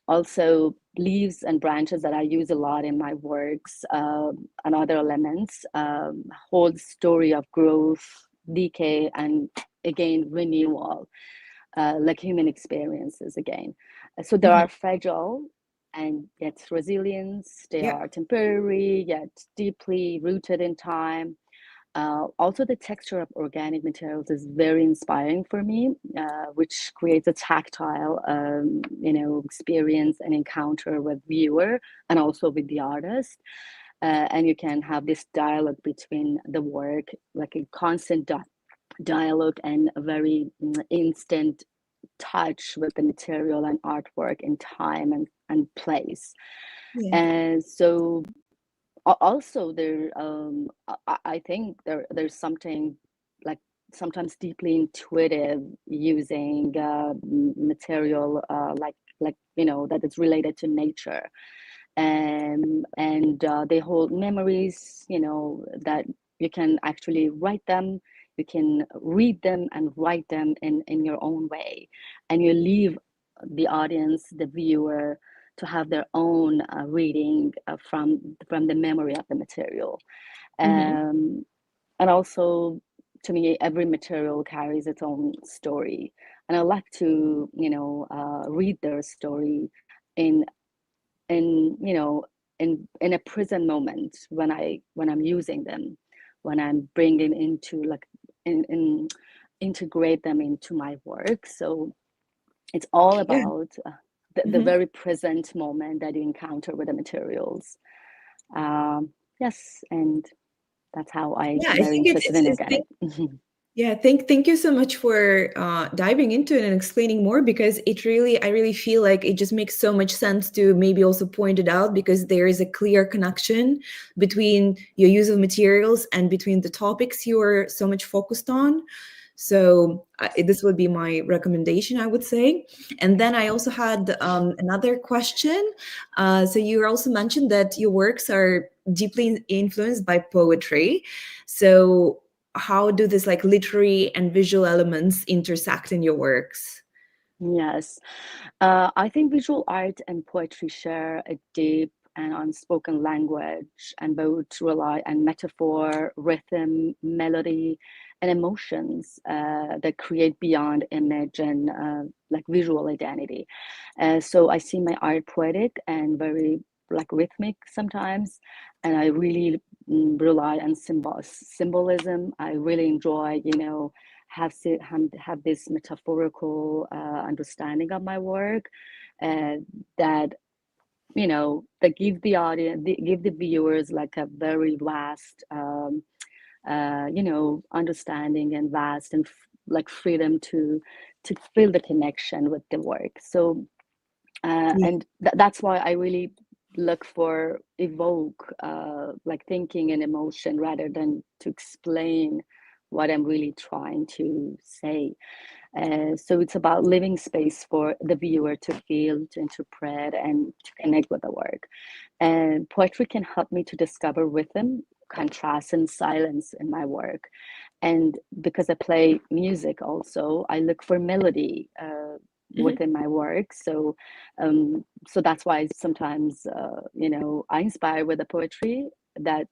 Also, leaves and branches that I use a lot in my works and other elements hold the story of growth, decay, and again renewal, like human experiences again. So they are fragile and yet resilient. They are temporary yet deeply rooted in time. Also, the texture of organic materials is very inspiring for me, which creates a tactile, experience and encounter with viewer and also with the artist. And you can have this dialogue between the work, like a constant dialogue and a very instant touch with the material and artwork in time and place. And so also there I think there's something like sometimes deeply intuitive using material like that is related to nature, and they hold memories, that you can actually write them, you can read them and write them in your own way, and you leave the audience, the viewer, to have their own reading from the memory of the material. And also, to me, every material carries its own story, and I like to read their story in a present moment when I'm using them, when I'm bringing into integrate them into my work. So it's all about the very present moment that you encounter with the materials. Yes, and that's how I get very interested in organic. Yeah, thank you so much for diving into it and explaining more, because I really feel like it just makes so much sense to maybe also point it out, because there is a clear connection between your use of materials and between the topics you are so much focused on. So this would be my recommendation, I would say. And then I also had another question. So you also mentioned that your works are deeply influenced by poetry. So how do this like literary and visual elements intersect in your works? Yes, I think visual art and poetry share a deep and unspoken language, and both rely on metaphor, rhythm, melody, and emotions that create beyond image and like visual identity. So I see my art poetic and very like rhythmic sometimes, and I really rely on symbolism. I really enjoy, have this metaphorical understanding of my work, that that give the audience, give the viewers like a very vast understanding, and vast and like freedom to feel the connection with the work. So and that's why I really look for evoke like thinking and emotion rather than to explain what I'm really trying to say. So it's about living space for the viewer to feel, to interpret, and to connect with the work. And poetry can help me to discover rhythm, contrast, and silence in my work. And because I play music also, I look for melody within my work. So that's why sometimes I inspire with the poetry that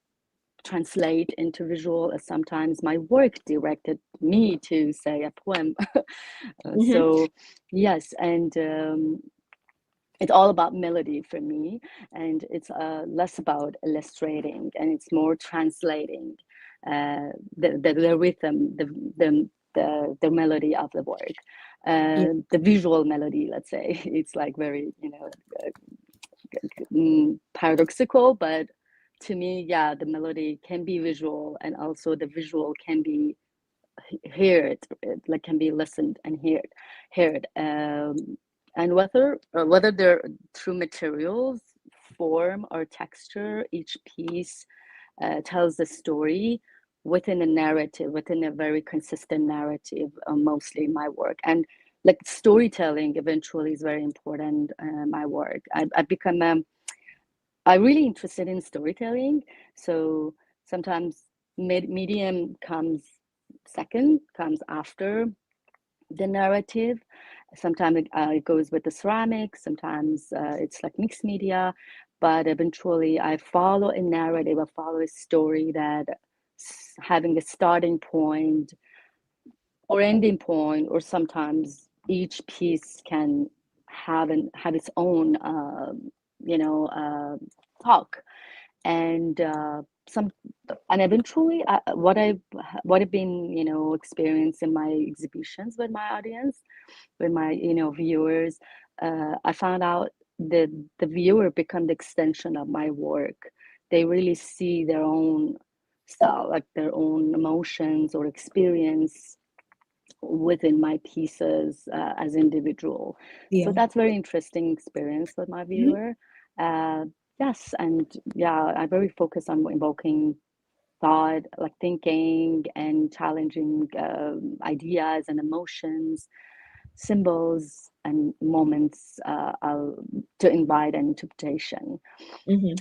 translate into visual, as sometimes my work directed me to say a poem. So yes, and it's all about melody for me, and it's less about illustrating, and it's more translating the rhythm, the melody of the work, the visual melody, let's say. It's like very paradoxical, but to me, yeah, the melody can be visual, and also the visual can be heard, like can be listened and heard. And whether they're through materials, form, or texture, each piece tells a story within a narrative, within a very consistent narrative, mostly in my work. And like storytelling eventually is very important in my work. I've become I'm really interested in storytelling. So sometimes medium comes second, comes after the narrative. Sometimes it goes with the ceramics, sometimes it's like mixed media, but eventually I follow a narrative, I follow a story that having a starting point or ending point, or sometimes each piece can have its own talk. And and eventually what I've been experiencing my exhibitions with my audience, with my viewers, I found out that the viewer become the extension of my work. They really see their own style, like their own emotions or experience within my pieces as individual. So that's very interesting experience with my viewer. Yes, and yeah, I'm very focused on invoking thought, like thinking and challenging ideas and emotions, symbols and moments to invite an interpretation.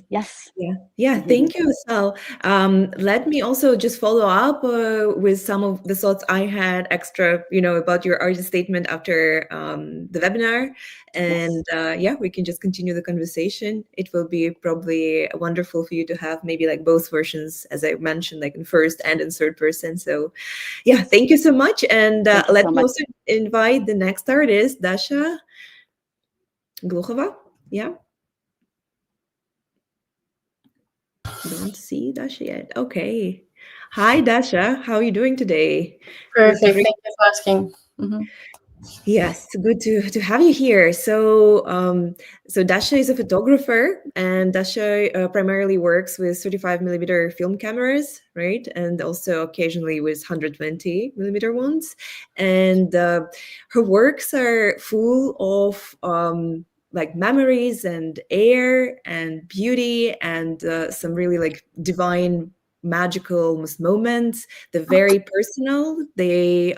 Yes. Yeah, thank you, Sal. Let me also just follow up with some of the thoughts I had extra, about your artist statement after the webinar. And yeah, we can just continue the conversation. It will be probably wonderful for you to have maybe like both versions, as I mentioned, like in first and in third person. So yeah, thank you so much. And let me also invite the next artist, Dasha Gluchova. Yeah. Don't see Dasha yet. Okay. Hi, Dasha. How are you doing today? Perfect. Thank you for asking. Yes, good to have you here. So, so Dasha is a photographer, and Dasha primarily works with 35mm film cameras, right? And also occasionally with 120mm ones. And her works are full of like memories and air and beauty and some really like divine magical almost moments. They're very personal. They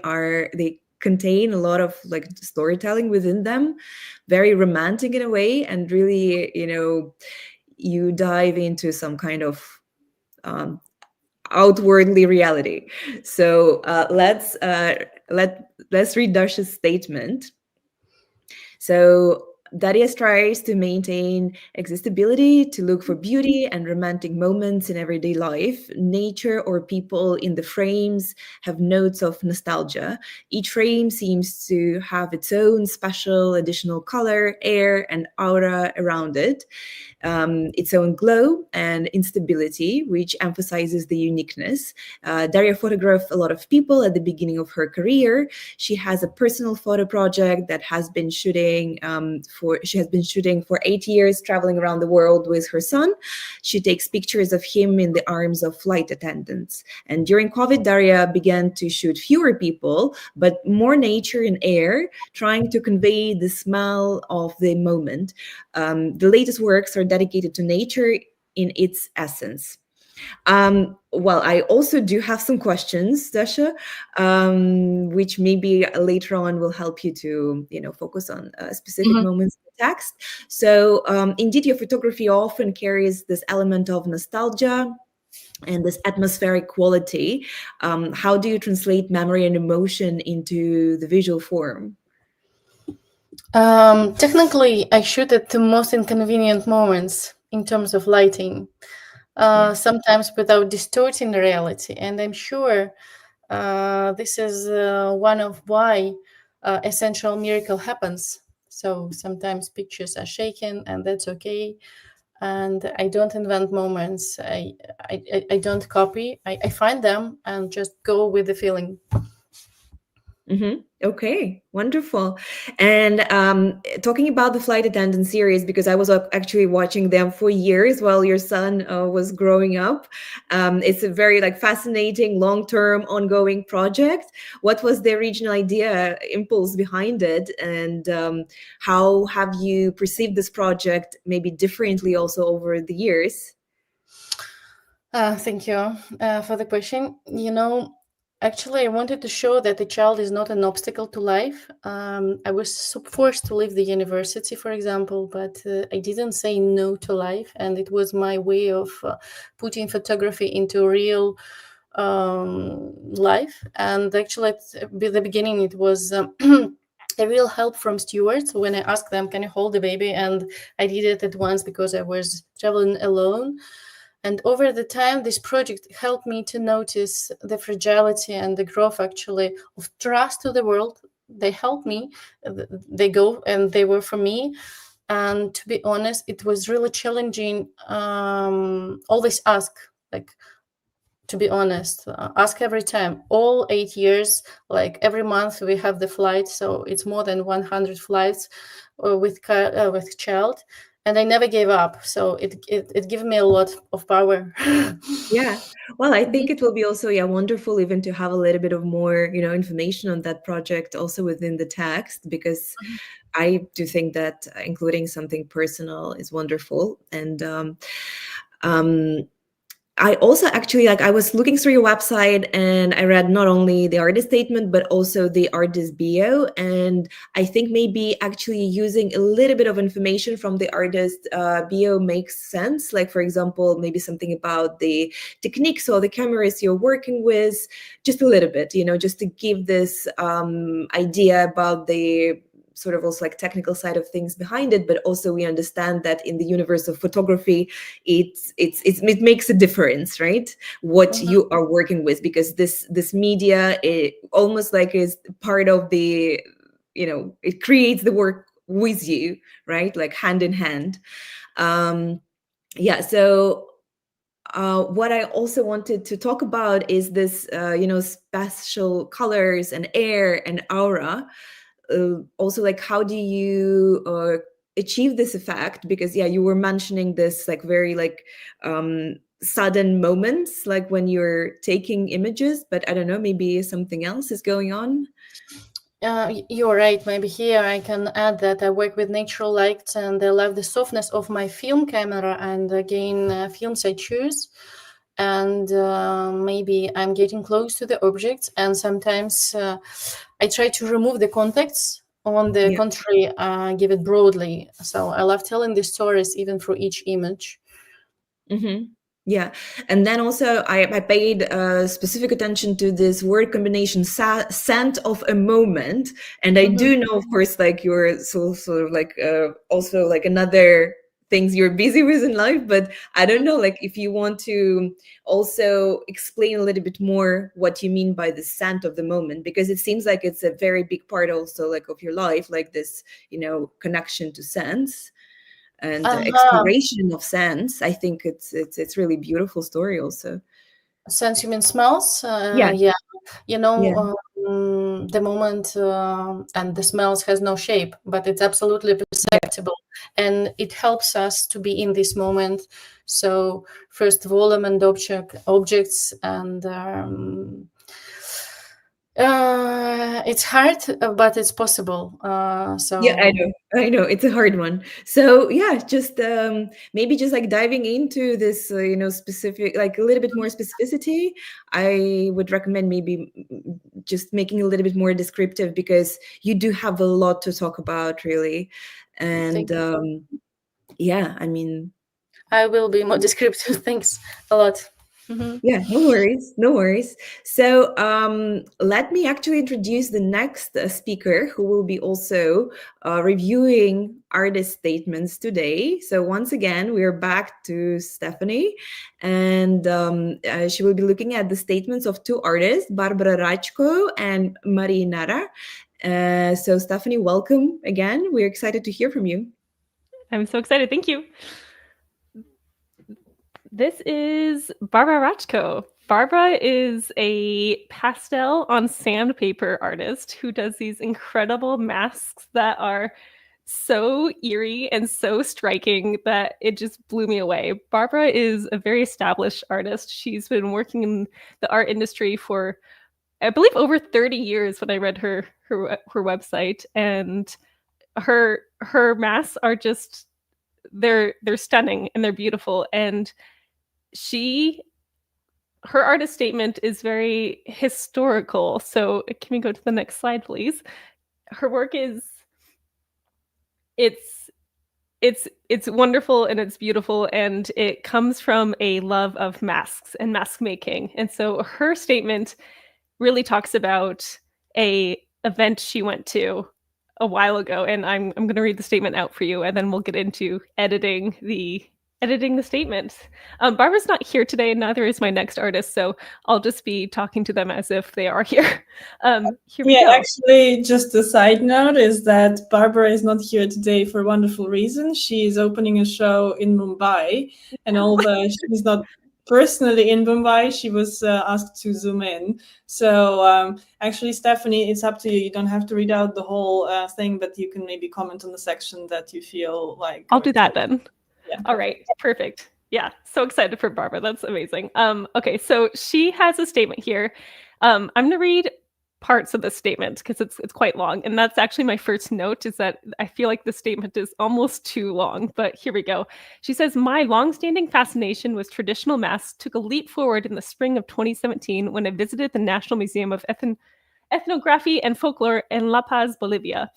contain a lot of like storytelling within them, very romantic in a way, and really, you dive into some kind of outwardly reality. So let's read Darsh's statement. So Daria strives to maintain existability, to look for beauty and romantic moments in everyday life. Nature or people in the frames have notes of nostalgia. Each frame seems to have its own special additional color, air, and aura around it. Its own glow and instability, which emphasizes the uniqueness. Daria photographed a lot of people at the beginning of her career. She has a personal photo project that has been shooting for 8 years, traveling around the world with her son. She takes pictures of him in the arms of flight attendants. And during COVID, Daria began to shoot fewer people, but more nature and air, trying to convey the smell of the moment. The latest works are dedicated to nature in its essence. Well, I also do have some questions, Dasha, which maybe later on will help you to, focus on specific moments in the text. So, indeed, your photography often carries this element of nostalgia and this atmospheric quality. How do you translate memory and emotion into the visual form? Technically, I shoot at the most inconvenient moments in terms of lighting, sometimes without distorting the reality. And I'm sure this is one of why essential miracle happens. So sometimes pictures are shaken, and that's okay. And I don't invent moments. I don't copy. I find them and just go with the feeling. Okay, wonderful. And talking about the flight attendant series, because I was actually watching them for years while your son was growing up. It's a very fascinating, long-term, ongoing project. What was the original idea, impulse behind it, and how have you perceived this project maybe differently also over the years? Thank you for the question. Actually, I wanted to show that the child is not an obstacle to life. I was forced to leave the university, for example, but I didn't say no to life. And it was my way of putting photography into real life. And actually, at the beginning, it was a real help from stewards when I asked them, can you hold the baby? And I did it at once because I was traveling alone. And over the time, this project helped me to notice the fragility and the growth, actually, of trust to the world. They helped me. They go and they were for me. And to be honest, it was really challenging. Always ask, to be honest, ask every time. All 8 years, every month, we have the flight. So it's more than 100 flights with child. And I never gave up. So it gave me a lot of power. Yeah. Well, I think it will be also wonderful even to have a little bit of more, information on that project also within the text, because I do think that including something personal is wonderful. And I also actually I was looking through your website and I read not only the artist statement, but also the artist bio. And I think maybe actually using a little bit of information from the artist bio makes sense. Like, for example, maybe something about the techniques or the cameras you're working with, just a little bit, just to give this idea about the sort of also technical side of things behind it, but also we understand that in the universe of photography, it makes a difference, right? What you are working with, because this media, it almost is part of the, it creates the work with you, right? Hand in hand. So what I also wanted to talk about is this, special colors and air and aura. also like how do you achieve this effect? Because you were mentioning this like very like sudden moments, like when you're taking images, but I don't know, maybe something else is going on. You're right. Maybe here I can add that I work with natural lights and I love the softness of my film camera, and again, films I choose. And maybe I'm getting close to the objects, and sometimes I try to remove the context. On the contrary, give it broadly. So I love telling the stories even through each image. Mm-hmm. Yeah. And then also I paid specific attention to this word combination, scent of a moment. And I do know, of course, like you're sort of like also like another things you're busy with in life, but I don't know, like if you want to also explain a little bit more what you mean by the scent of the moment, because it seems like it's a very big part also like of your life, like this, you know, connection to scents and exploration of scents. I think it's really beautiful story also. Scents, you mean smells? Yeah. You know, the moment and the smells has no shape, but it's absolutely perceptible, and it helps us to be in this moment. So first volume and objects, and it's hard, but it's possible. So yeah, I know it's a hard one. So yeah, just maybe just like diving into this, you know, specific, like a little bit more specificity. I would recommend maybe just making a little bit more descriptive, because you do have a lot to talk about, really. And yeah, I mean, I will be more descriptive. Thanks a lot. Yeah, no worries. So let me actually introduce the next speaker, who will be also reviewing artist statements today. So once again, we are back to Stephanie, and she will be looking at the statements of two artists, Barbara Rachko and Marie Nara. So Stephanie, welcome again. We're excited to hear from you. I'm so excited. Thank you. This is Barbara Rachko. Barbara is a pastel on sandpaper artist who does these incredible masks that are so eerie and so striking that it just blew me away. Barbara is a very established artist. She's been working in the art industry for, I believe, over 30 years when I read her website, and her masks are just they're stunning and they're beautiful, and her artist statement is very historical. So can we go to the next slide, please? Her work is it's wonderful and it's beautiful, and it comes from a love of masks and mask making. And so her statement really talks about a event she went to a while ago, and I'm going to read the statement out for you, and then we'll get into editing the statement. Barbara's not here today, and neither is my next artist, so I'll just be talking to them as if they are here. Here we go. Actually, just a side note is that Barbara is not here today for a wonderful reason. She is opening a show in Mumbai, and although she's not personally in Mumbai, she was asked to zoom in. So actually, Stephanie, it's up to you. You don't have to read out the whole thing, but you can maybe comment on the section that you feel like. I'll do that then. Yeah. All right. Perfect. Yeah. So excited for Barbara. That's amazing. Okay. So she has a statement here. I'm going to read parts of the statement because it's quite long. And that's actually my first note, is that I feel like the statement is almost too long, but here we go. She says, "My longstanding fascination with traditional masks took a leap forward in the spring of 2017 when I visited the National Museum of Ethnography and Folklore in La Paz, Bolivia.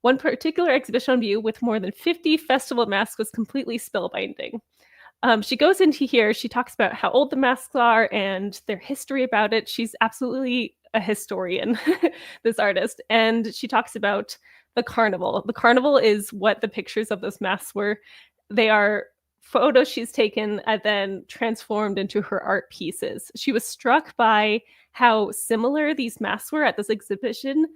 One particular exhibition on view with more than 50 festival masks was completely spellbinding." She goes into here, she talks about how old the masks are and their history about it. She's absolutely a historian, this artist. And she talks about the carnival. The carnival is what the pictures of those masks were. They are photos she's taken and then transformed into her art pieces. She was struck by how similar these masks were at this exhibition,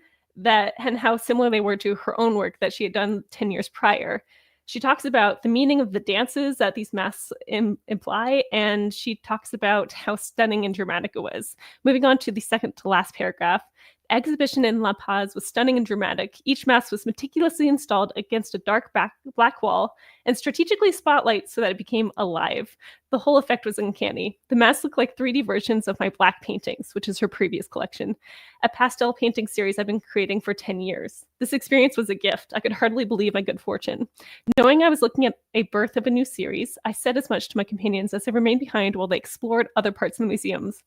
and how similar they were to her own work that she had done 10 years prior. She talks about the meaning of the dances that these masks imply, and she talks about how stunning and dramatic it was. Moving on to the second to last paragraph, Exhibition in La Paz was stunning and dramatic. Each mask was meticulously installed against a dark black wall and strategically spotlight so that it became alive. The whole effect was uncanny. The masks looked like 3D versions of my black paintings, which is her previous collection, a pastel painting series I've been creating for 10 years. This experience was a gift. I could hardly believe my good fortune. Knowing I was looking at a birth of a new series, I said as much to my companions as they remained behind while they explored other parts of the museums.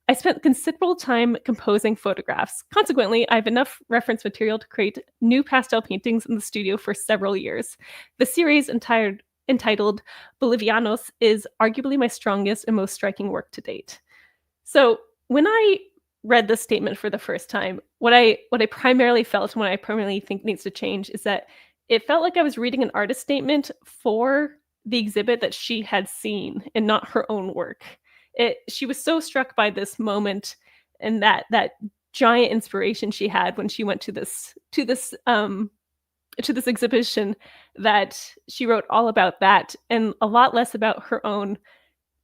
I spent considerable time composing photographs. Consequently, I have enough reference material to create new pastel paintings in the studio for several years. The series entitled Bolivianos is arguably my strongest and most striking work to date. So when I read this statement for the first time, what I primarily felt and what I primarily think needs to change is that it felt like I was reading an artist statement for the exhibit that she had seen and not her own work. She was so struck by this moment and that giant inspiration she had when she went to this exhibition that she wrote all about that and a lot less about her own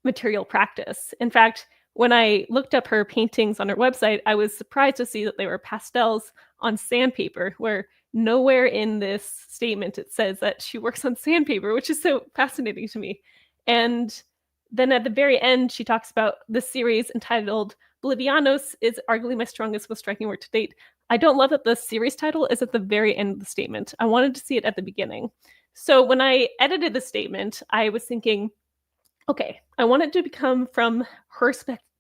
material practice. In fact, when I looked up her paintings on her website, I was surprised to see that they were pastels on sandpaper, where nowhere in this statement it says that she works on sandpaper, which is so fascinating to me. And then at the very end, she talks about this series entitled Bolivianos is arguably my strongest, most striking work to date. I don't love that the series title is at the very end of the statement. I wanted to see it at the beginning. So when I edited the statement, I was thinking, okay, I want it to become from her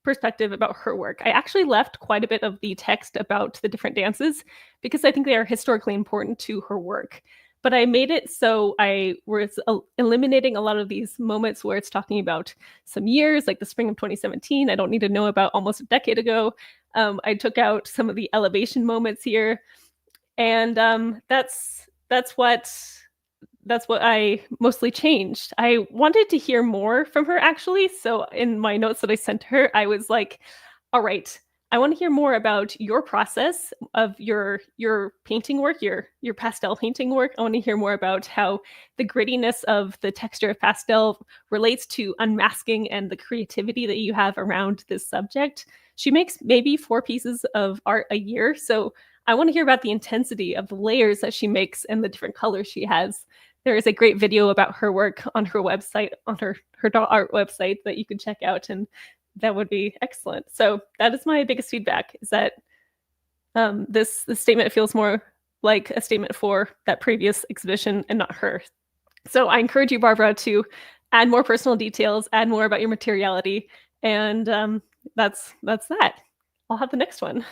perspective about her work. I actually left quite a bit of the text about the different dances because I think they are historically important to her work. But I made it so I was eliminating a lot of these moments where it's talking about some years, like the spring of 2017. I don't need to know about almost a decade ago. I took out some of the elevation moments here. And that's what I mostly changed. I wanted to hear more from her, actually. So in my notes that I sent to her, I was like, all right, I want to hear more about your process of your painting work, your pastel painting work. I want to hear more about how the grittiness of the texture of pastel relates to unmasking and the creativity that you have around this subject. She makes maybe 4 pieces of art a year. So I want to hear about the intensity of the layers that she makes and the different colors she has. There is a great video about her work on her website, on her art website that you can check out, and that would be excellent. So that is my biggest feedback, is that this statement feels more like a statement for that previous exhibition and not her. So I encourage you, Barbara, to add more personal details, add more about your materiality, and that's that. I'll have the next one.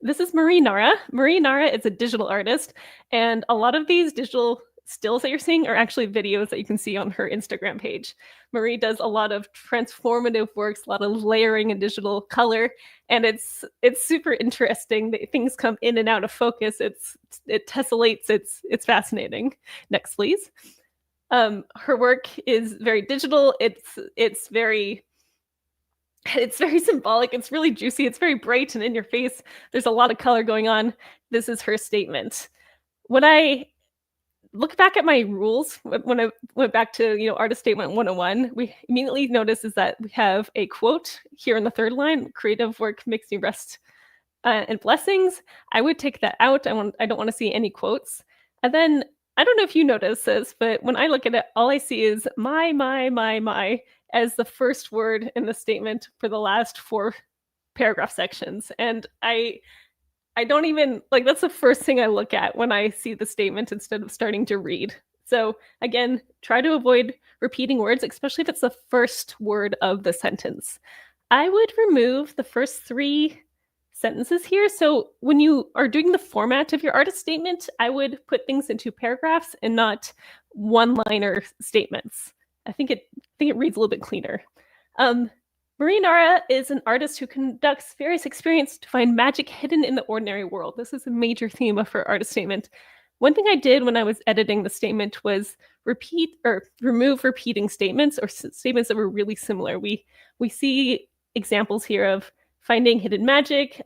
This is Marie Nara. Marie Nara is a digital artist, and a lot of these digital stills that you're seeing are actually videos that you can see on her Instagram page. Marie does a lot of transformative works, a lot of layering and digital color, and it's super interesting. Things come in and out of focus. It tessellates. It's fascinating. Next, please. Her work is very digital. It's very symbolic. It's really juicy. It's very bright and in your face. There's a lot of color going on. This is her statement. When I look back at my rules, when I went back to Artist Statement 101, we immediately notice is that we have a quote here in the third line: creative work makes me rest and blessings. I would take that out. I don't want to see any quotes. And then, I don't know if you notice this, but when I look at it, all I see is my as the first word in the statement for the last 4 paragraph sections. And I don't even, that's the first thing I look at when I see the statement instead of starting to read. So again, try to avoid repeating words, especially if it's the first word of the sentence. I would remove the first 3 sentences here. So when you are doing the format of your artist statement, I would put things into paragraphs and not one-liner statements. I think it reads a little bit cleaner. Marie Nara is an artist who conducts various experiments to find magic hidden in the ordinary world. This is a major theme of her artist statement. One thing I did when I was editing the statement was remove repeating statements or statements that were really similar. We see examples here of finding hidden magic.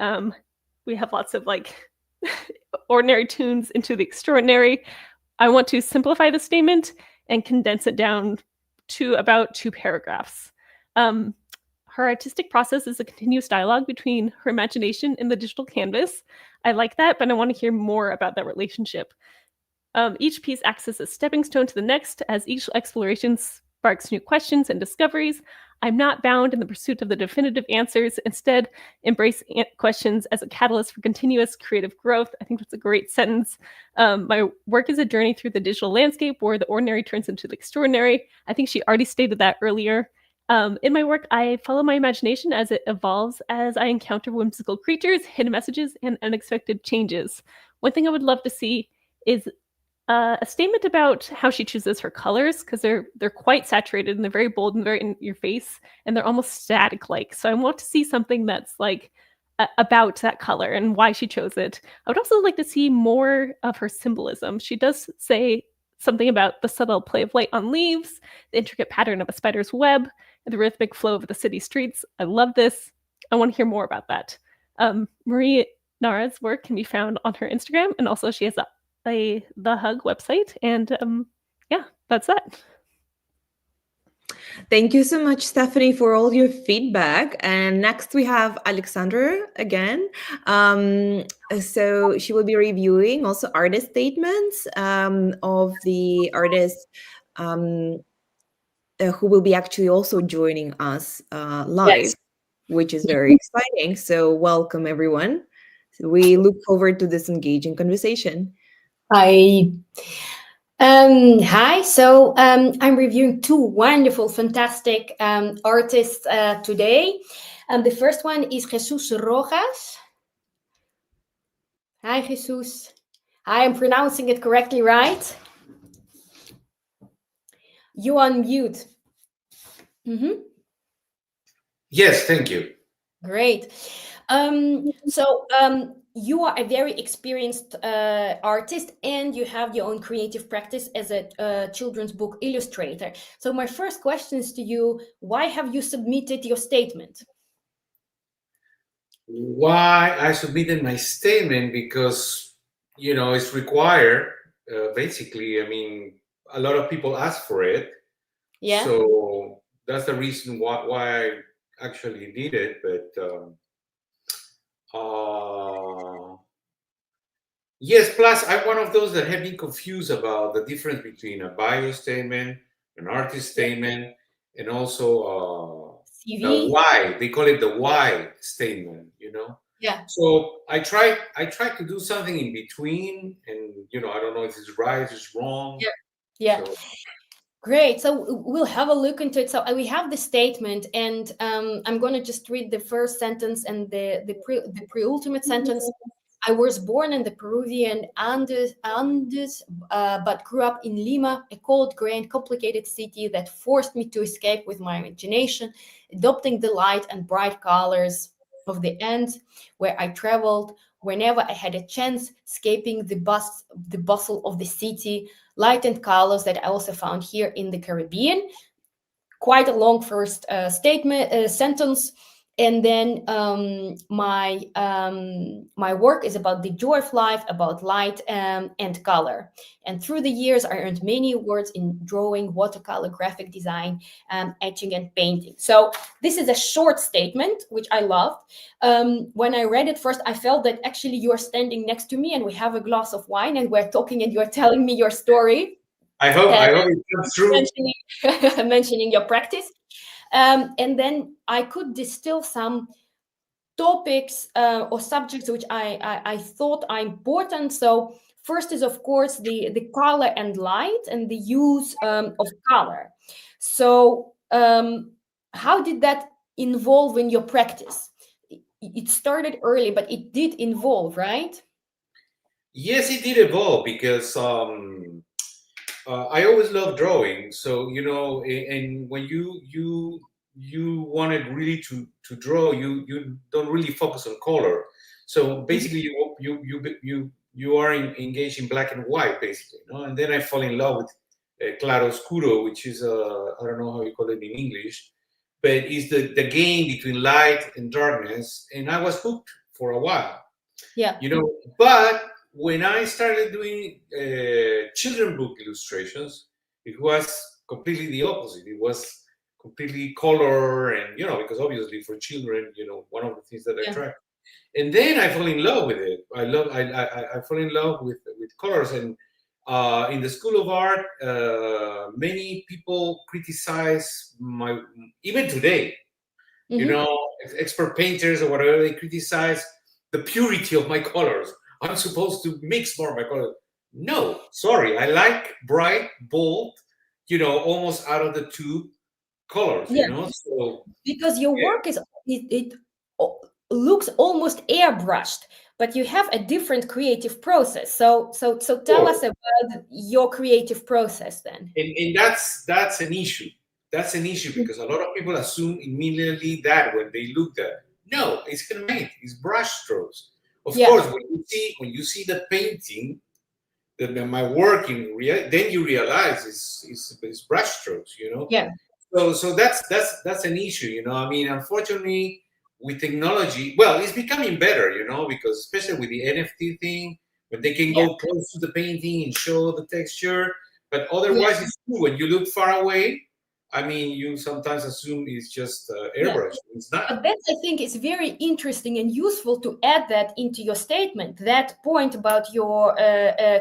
We have lots of ordinary tunes into the extraordinary. I want to simplify the statement and condense it down to about 2 paragraphs. her artistic process is a continuous dialogue between her imagination and the digital canvas. I like that, but I want to hear more about that relationship. Each piece acts as a stepping stone to the next, as each exploration sparks new questions and discoveries. I'm not bound in the pursuit of the definitive answers. Instead, embrace questions as a catalyst for continuous creative growth. I think that's a great sentence. My work is a journey through the digital landscape where the ordinary turns into the extraordinary. I think she already stated that earlier. In my work, I follow my imagination as it evolves, as I encounter whimsical creatures, hidden messages, and unexpected changes. One thing I would love to see is a statement about how she chooses her colors, because they're quite saturated and they're very bold and very in your face, and they're almost static-like. So I want to see something that's like about that color and why she chose it. I would also like to see more of her symbolism. She does say something about the subtle play of light on leaves, the intricate pattern of a spider's web, and the rhythmic flow of the city streets. I love this. I want to hear more about that. Marie Nara's work can be found on her Instagram, and also she has the Hug website, and yeah, that's that. Thank you so much, Stephanie, for all your feedback. And next we have Alexandra again. So she will be reviewing also artist statements of the artists who will be actually also joining us live, yes, which is very exciting. So welcome, everyone. So we look forward to this engaging conversation. Hi. Hi. So I'm reviewing two wonderful, fantastic artists today. The first one is Jesus Rojas. Hi, Jesus. I am pronouncing it correctly, right? You on mute. Mm-hmm. Yes, thank you. Great. You are a very experienced artist, and you have your own creative practice as a children's book illustrator. So my first question is to you, why have you submitted your statement? Why I submitted my statement? Because, you know, it's required, basically. I mean, a lot of people ask for it. Yeah. So that's the reason why I actually did it. But yes, plus I'm one of those that have been confused about the difference between a bio statement, an artist statement, and also the why. They call it the why statement, you know? Yeah. So I tried to do something in between, and you know, I don't know if it's right, if it's wrong. Yeah. Yeah. So. Great. So we'll have a look into it. So we have the statement, and I'm going to just read the first sentence and the pre-ultimate sentence. I was born in the Peruvian Andes, but grew up in Lima, a cold, gray, and complicated city that forced me to escape with my imagination, adopting the light and bright colors of the ends where I traveled whenever I had a chance, escaping the bustle of the city, light and colors that I also found here in the Caribbean. Quite a long first sentence. And then my work is about the joy of life, about light and color. And through the years, I earned many awards in drawing, watercolor, graphic design, etching, and painting. So this is a short statement, which I loved. When I read it first, I felt that actually you are standing next to me and we have a glass of wine and we're talking and you're telling me your story. I hope it comes through. Mentioning your practice. And then I could distill some topics or subjects which I thought are important. So first is, of course, the color and light and the use of color. So how did that involve in your practice? It started early, but it did involve, right? Yes, it did evolve because I always loved drawing. So, you know, and when you wanted really to draw, you don't really focus on color. So basically, you are engaged in black and white, basically. You know? And then I fall in love with claroscuro, which is I don't know how you call it in English, but it's the game between light and darkness. And I was hooked for a while. Yeah. You know, but when I started doing children book illustrations, it was completely the opposite. It was completely color, and because obviously for children, one of the things that attract. And then I fell in love with it. I fell in love with colors. And in the School of Art, many people criticize even today, expert painters or whatever, they criticize the purity of my colors. I'm supposed to mix more of my colors. No, sorry. I like bright, bold, almost out of the tube colors, So because your work is it looks almost airbrushed, but you have a different creative process. So tell us about your creative process then. And that's an issue. That's an issue because a lot of people assume immediately that when they look at no, it's handmade, it's brush strokes. Of course, when you see the painting, my work in then you realize it's brush strokes, Yeah. So that's an issue, I mean, unfortunately, with technology, well, it's becoming better, because especially with the NFT thing, when they can go close to the painting and show the texture. But otherwise, it's true. When you look far away, I mean, you sometimes assume it's just airbrush. It's not. But that, I think, is very interesting and useful to add that into your statement, that point about your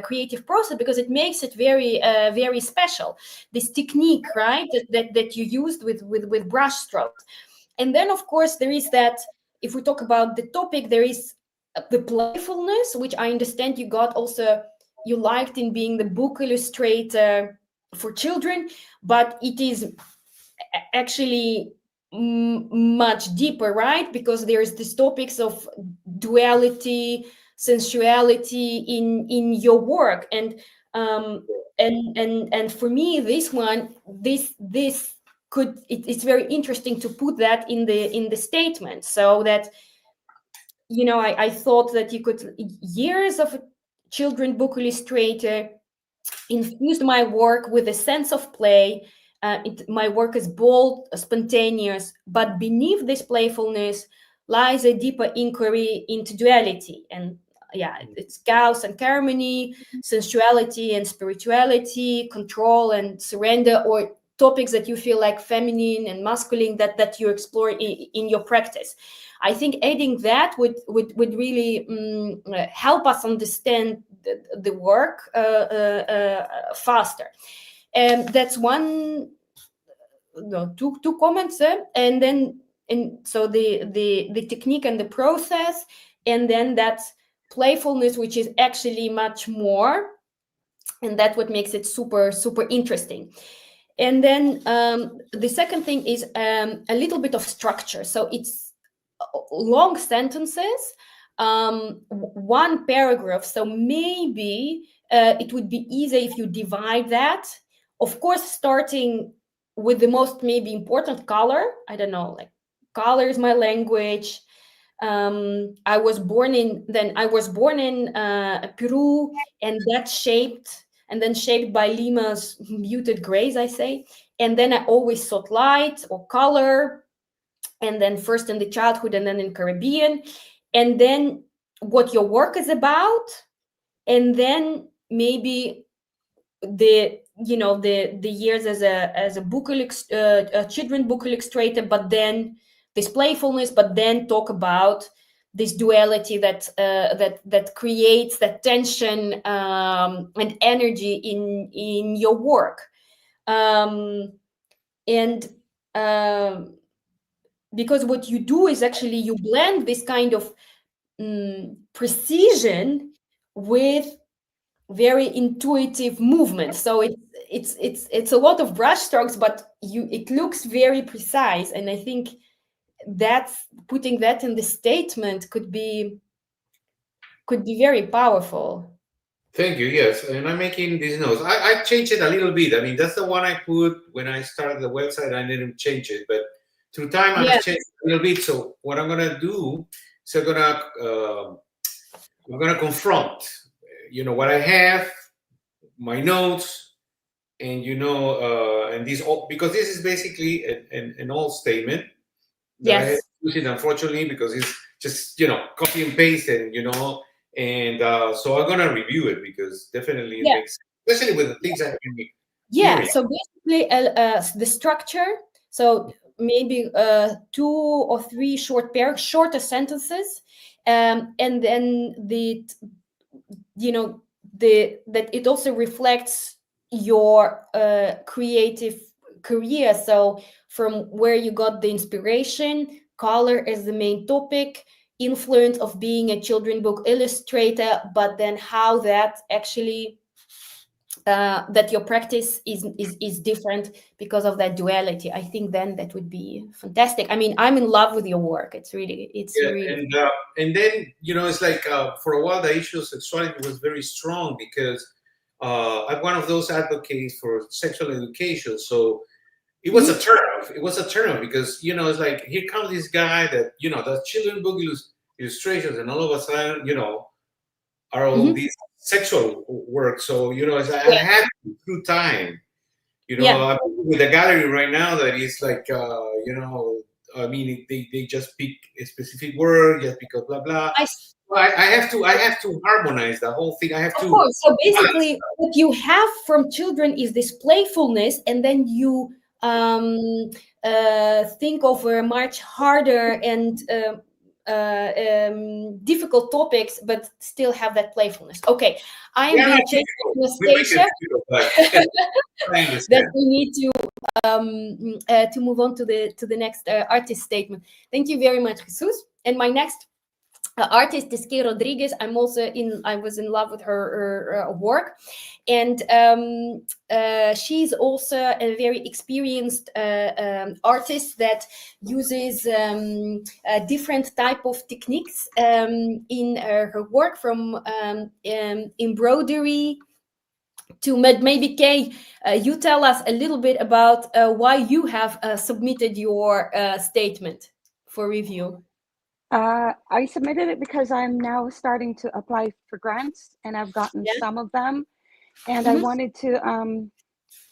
creative process, because it makes it very, very special. This technique, right, that you used with brush strokes. And then, of course, there is that, if we talk about the topic, there is the playfulness, which I understand you got also, you liked in being the book illustrator for children, but it is actually much deeper, right? Because there's these topics of duality, sensuality in your work, and for me, this could it's very interesting to put that in the statement, so that I thought that you could, years of a children book illustrator, infused my work with a sense of play. My work is bold, spontaneous, but beneath this playfulness lies a deeper inquiry into duality. And it's chaos and harmony, sensuality and spirituality, control and surrender, or topics that you feel like feminine and masculine that you explore in your practice. I think adding that would really help us understand the work faster. And that's two comments, and so the technique and the process, and then that playfulness, which is actually much more, and that's what makes it super, super interesting. And then the second thing is a little bit of structure. So it's long sentences, one paragraph. So maybe it would be easier if you divide that. Of course, starting with the most maybe important color. I don't know, like color is my language. I was born in Peru, and that's shaped by Lima's muted grays, I say. And then I always sought light or color, and then first in the childhood and then in Caribbean, and then what your work is about, and then maybe the years as a book a children book illustrator, but then this playfulness, but then talk about this duality that creates that tension and energy in your work, because what you do is actually you blend this kind of precision with very intuitive movement. So it's a lot of brush strokes, but it looks very precise. And I think that's putting that in the statement could be very powerful. Thank you. Yes, and I'm making these notes. I changed it a little bit. I mean, that's the one I put when I started the website. I didn't change it, but through time I've changed it a little bit. So what I'm gonna do is I'm gonna confront, what I have, my notes, and and these all, because this is basically an old statement that I had to use it, unfortunately, because it's just copy and paste, and and so I'm gonna review it, because definitely it makes, especially with the things I can make. So basically, the structure, So maybe 2 or 3 shorter sentences, and then that it also reflects your creative career. So from where you got the inspiration, color as the main topic, influence of being a children book illustrator, but then how that actually that your practice is different because of that duality. I think then that would be fantastic. I mean, I'm in love with your work. It's really and then it's like for a while the issue of sexuality was very strong because I'm one of those advocates for sexual education. So it was a turnoff. It was a turnoff because it's like here comes this guy that does children book illustrations, and all of a sudden are all these sexual work. So I had to, through time. I'm with a gallery right now that is like I mean, they just pick a specific word just because blah blah. I have to harmonize the whole thing. I have to. Of course. So basically, what you have from children is this playfulness, and then you think of a much harder and difficult topics, but still have that playfulness. Okay, I am being chased by Anastasia. That we need to move on to the next artist statement. Thank you very much, Jesus. And my next artist is Kay Rodriguez. I was in love with her work, and she's also a very experienced artist that uses different type of techniques in her work, from embroidery to maybe Kay, you tell us a little bit about why you have submitted your statement for review. I submitted it because I'm now starting to apply for grants, and I've gotten some of them, and I wanted to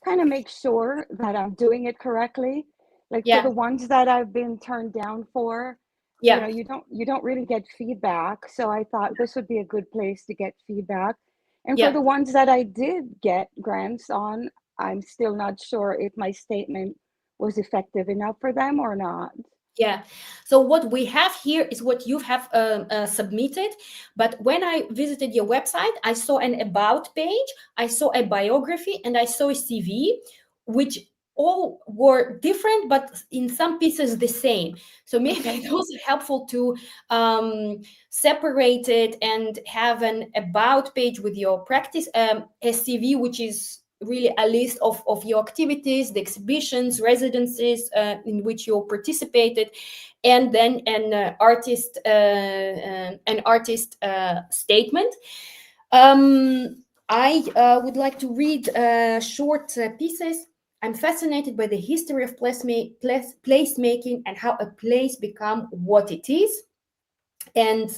kind of make sure that I'm doing it correctly. Like for the ones that I've been turned down for, you don't really get feedback. So I thought this would be a good place to get feedback. And for the ones that I did get grants on, I'm still not sure if my statement was effective enough for them or not. Yeah. So what we have here is what you have submitted. But when I visited your website, I saw an about page, I saw a biography, and I saw a CV, which all were different, but in some pieces the same. So maybe it's also helpful to separate it and have an about page with your practice, a CV, which is really a list of your activities, the exhibitions, residencies in which you participated, and then an artist statement. I would like to read short pieces. I'm fascinated by the history of placemaking and how a place become what it is. And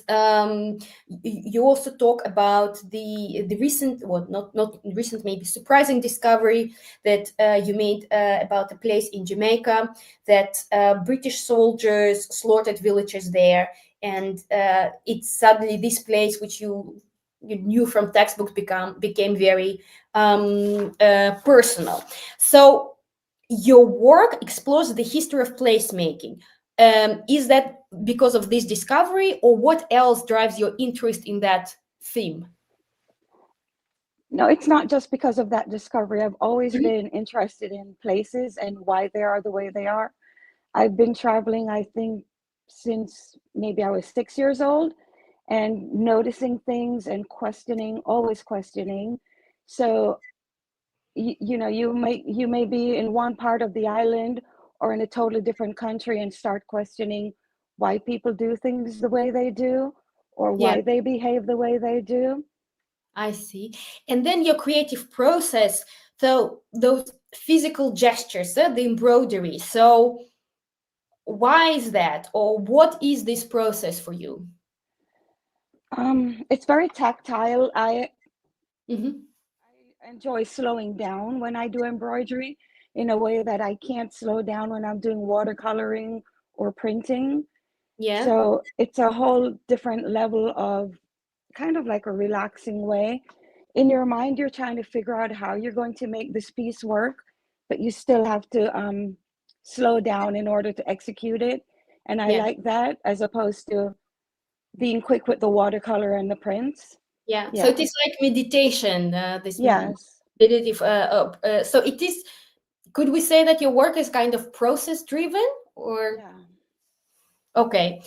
you also talk about the recent, well, not recent, maybe surprising discovery that you made about a place in Jamaica that British soldiers slaughtered villagers there, and it's suddenly this place which you knew from textbooks became very personal. So your work explores the history of placemaking. Is that because of this discovery, or what else drives your interest in that theme? No, it's not just because of that discovery. I've always been interested in places and why they are the way they are. I've been traveling, I think, since maybe I was 6 years old, and noticing things and questioning, always questioning. So, you may be in one part of the island or in a totally different country and start questioning why people do things the way they do, or why they behave the way they do. I see. And then your creative process, so those physical gestures, the embroidery. So why is that, or what is this process for you? It's very tactile. I enjoy slowing down when I do embroidery in a way that I can't slow down when I'm doing watercoloring or printing. So it's a whole different level of kind of like a relaxing way. In your mind, you're trying to figure out how you're going to make this piece work, but you still have to slow down in order to execute it. And I Yeah. like that as opposed to being quick with the watercolor and the prints. Yeah. Yeah. So it is like meditation. This Yes. meditative. So it is. Could we say that your work is kind of process driven, or? Yeah. Okay.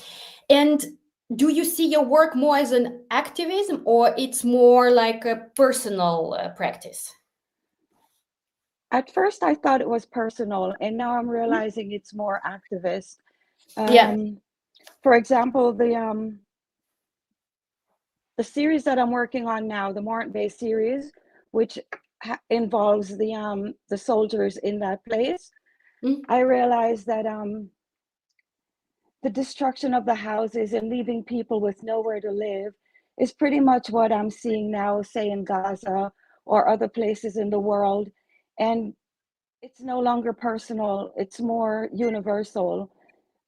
And do you see your work more as an activism, or it's more like a personal practice? At first, I thought it was personal, and now I'm realizing it's more activist. Yeah. For example, the series that I'm working on now, the Martin Bay series, which involves the soldiers in that place, I realized that the destruction of the houses and leaving people with nowhere to live is pretty much what I'm seeing now, say in Gaza or other places in the world. And it's no longer personal, it's more universal.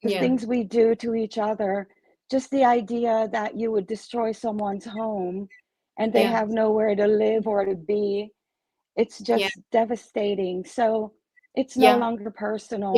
The things we do to each other, just the idea that you would destroy someone's home and they have nowhere to live or to be, it's just devastating. So it's no longer personal.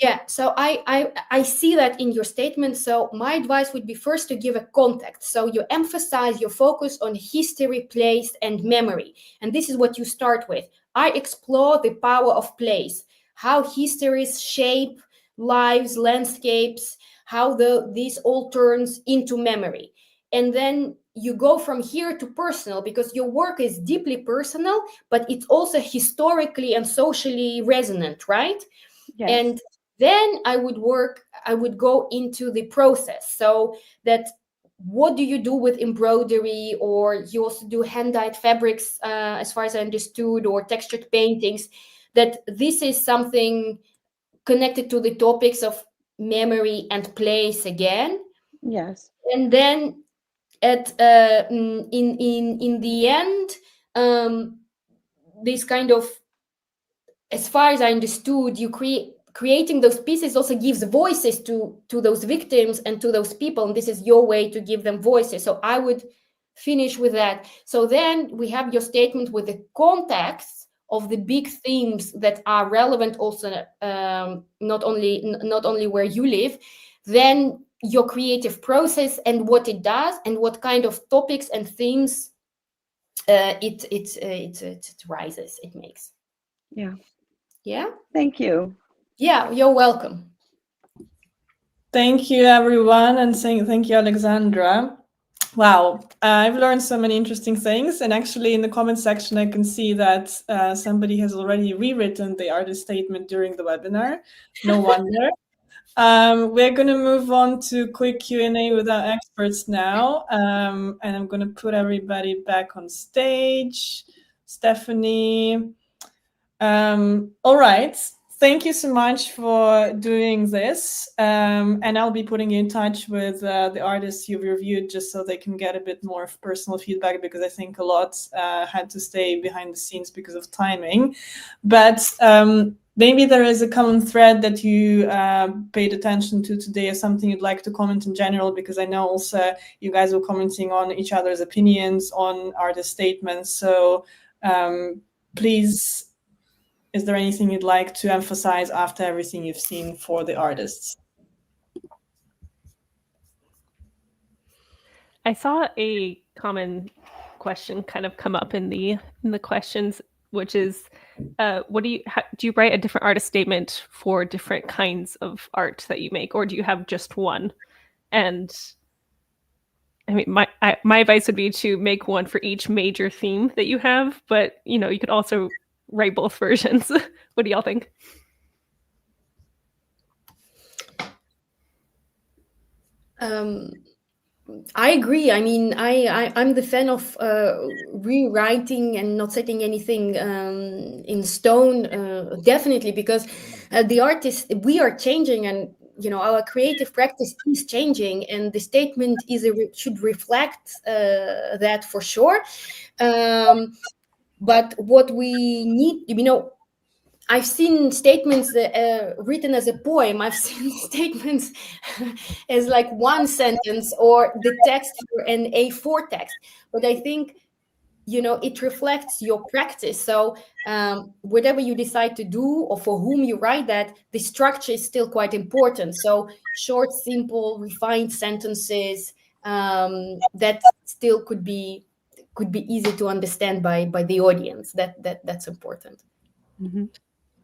Yeah, so I see that in your statement. So my advice would be first to give a context. So you emphasize your focus on history, place, and memory. And this is what you start with. I explore the power of place, how histories shape lives, landscapes, how this all turns into memory. And then you go from here to personal, because your work is deeply personal, but it's also historically and socially resonant, right? Yes. And then I would go into the process. So that what do you do with embroidery, or you also do hand-dyed fabrics, as far as I understood, or textured paintings, that this is something connected to the topics of memory and place again. Yes. And then at in the end, this kind of, as far as I understood, you creating those pieces also gives voices to those victims and to those people, and this is your way to give them voices. So I would finish with that. So then we have your statement with the context of the big themes that are relevant also, not only where you live, then your creative process and what it does and what kind of topics and themes it rises, it makes. Yeah. Yeah. Thank you. Yeah, you're welcome. Thank you, everyone, and thank you, Alexandra. Wow, I've learned so many interesting things, and actually in the comment section I can see that somebody has already rewritten the artist statement during the webinar. No wonder. We're going to move on to quick Q&A with our experts now, and I'm going to put everybody back on stage. Stephanie. All right. Thank you so much for doing this. And I'll be putting you in touch with the artists you've reviewed just so they can get a bit more personal feedback, because I think a lot had to stay behind the scenes because of timing. But maybe there is a common thread that you paid attention to today, or something you'd like to comment in general, because I know also you guys were commenting on each other's opinions on artist statements. So please, is there anything you'd like to emphasize after everything you've seen for the artists? I saw a common question kind of come up in the questions, which is, do you write a different artist statement for different kinds of art that you make, or do you have just one? And I mean, my advice would be to make one for each major theme that you have, but you could also write both versions. What do y'all think? I agree. I mean, I'm the fan of rewriting and not setting anything in stone, definitely, because the artists, we are changing, and our creative practice is changing, and the statement should reflect that for sure. But what we need, I've seen statements written as a poem. I've seen statements as like one sentence, or the text for an A4 text. But I think it reflects your practice. So whatever you decide to do or for whom you write that, the structure is still quite important. So short, simple, refined sentences that still could be easy to understand by the audience. That's important. Mm-hmm.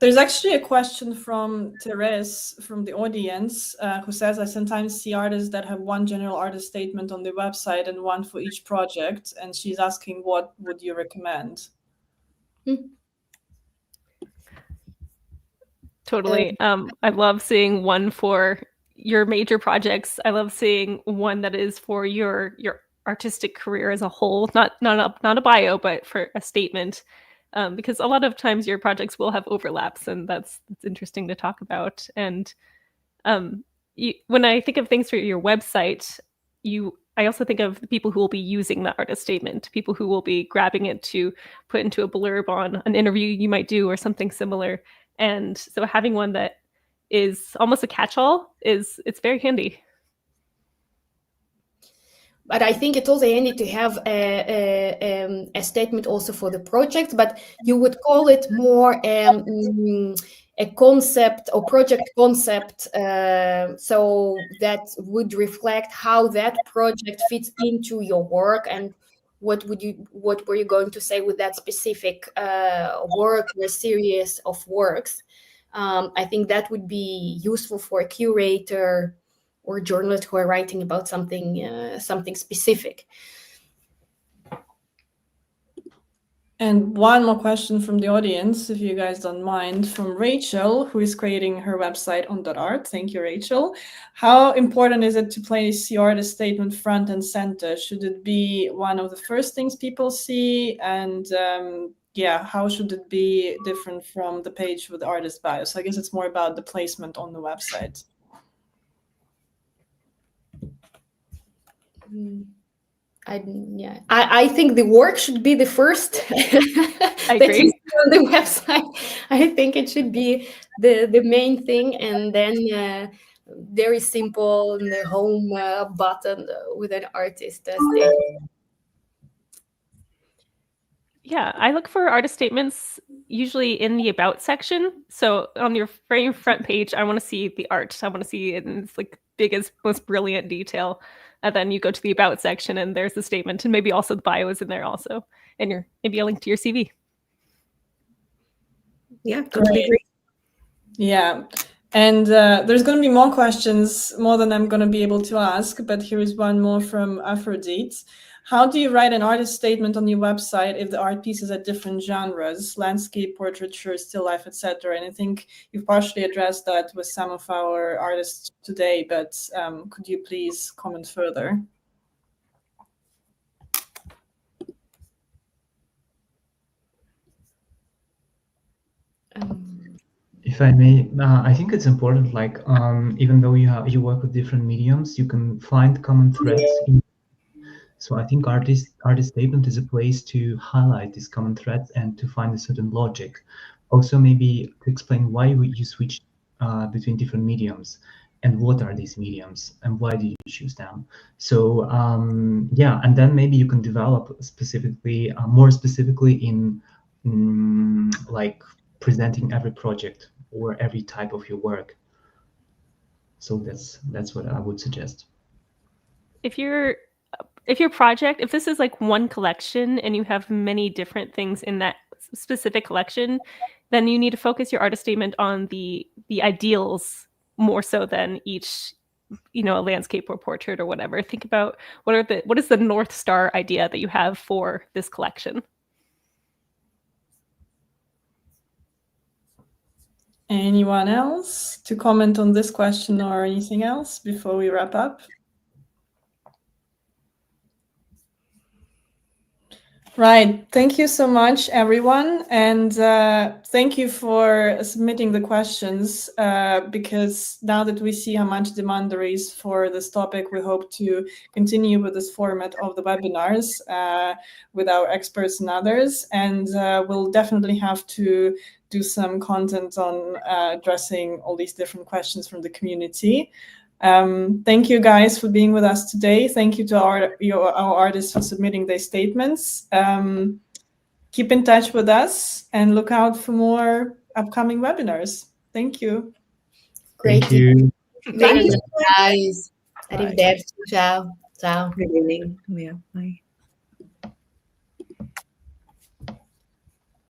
There's actually a question from Therese from the audience who says, I sometimes see artists that have one general artist statement on their website and one for each project. And she's asking, what would you recommend? Totally. I love seeing one for your major projects. I love seeing one that is for your artistic career as a whole, not a bio, but for a statement. Because a lot of times your projects will have overlaps, and that's interesting to talk about. And when I think of things for your website, I also think of the people who will be using the artist statement, people who will be grabbing it to put into a blurb on an interview you might do or something similar. And so having one that is almost a catch-all it's very handy. But I think it's also handy to have a statement also for the project, but you would call it more a concept or project concept. So that would reflect how that project fits into your work and what were you going to say with that specific work or series of works. I think that would be useful for a curator or journalists who are writing about something specific. And one more question from the audience, if you guys don't mind, from Rachel, who is creating her website on .art. Thank you, Rachel. How important is it to place your artist statement front and center? Should it be one of the first things people see? And how should it be different from the page with the artist bio? So I guess it's more about the placement on the website. I think the work should be the first I agree. on the website. I think it should be the main thing, and then very simple in the home button with an artist statement. Yeah, I look for artist statements usually in the about section. So on your front page, I want to see the art. I want to see it in its like biggest, most brilliant detail. And then you go to the about section and there's the statement, and maybe also the bio is in there also. And maybe a link to your CV. Yeah, totally agree. Yeah. And there's going to be more questions, more than I'm going to be able to ask, but here is one more from Aphrodite. How do you write an artist statement on your website if the art pieces are different genres, landscape, portraiture, still life, etc.? And I think you've partially addressed that with some of our artists today, but could you please comment further? If I may, I think it's important, like, even though you work with different mediums, you can find common threads. So I think artist statement is a place to highlight these common threads and to find a certain logic. Also, maybe to explain why you switch between different mediums and what are these mediums and why do you choose them. So yeah, and then maybe you can develop specifically, more specifically in like presenting every project or every type of your work. So that's what I would suggest. If your project, if this is like one collection and you have many different things in that specific collection, then you need to focus your artist statement on the ideals more so than each, a landscape or portrait or whatever. Think about what is the North Star idea that you have for this collection. Anyone else to comment on this question or anything else before we wrap up? Right. Thank you so much, everyone. And thank you for submitting the questions, because now that we see how much demand there is for this topic, we hope to continue with this format of the webinars with our experts and others. And we'll definitely have to do some content on addressing all these different questions from the community. Thank you guys for being with us today. Thank you to our artists for submitting their statements. Keep in touch with us and look out for more upcoming webinars. Thank you. Great. Thank you. Thank you. Guys. Bye. Arrivederci. Ciao. Ciao. Good evening. Yeah, bye.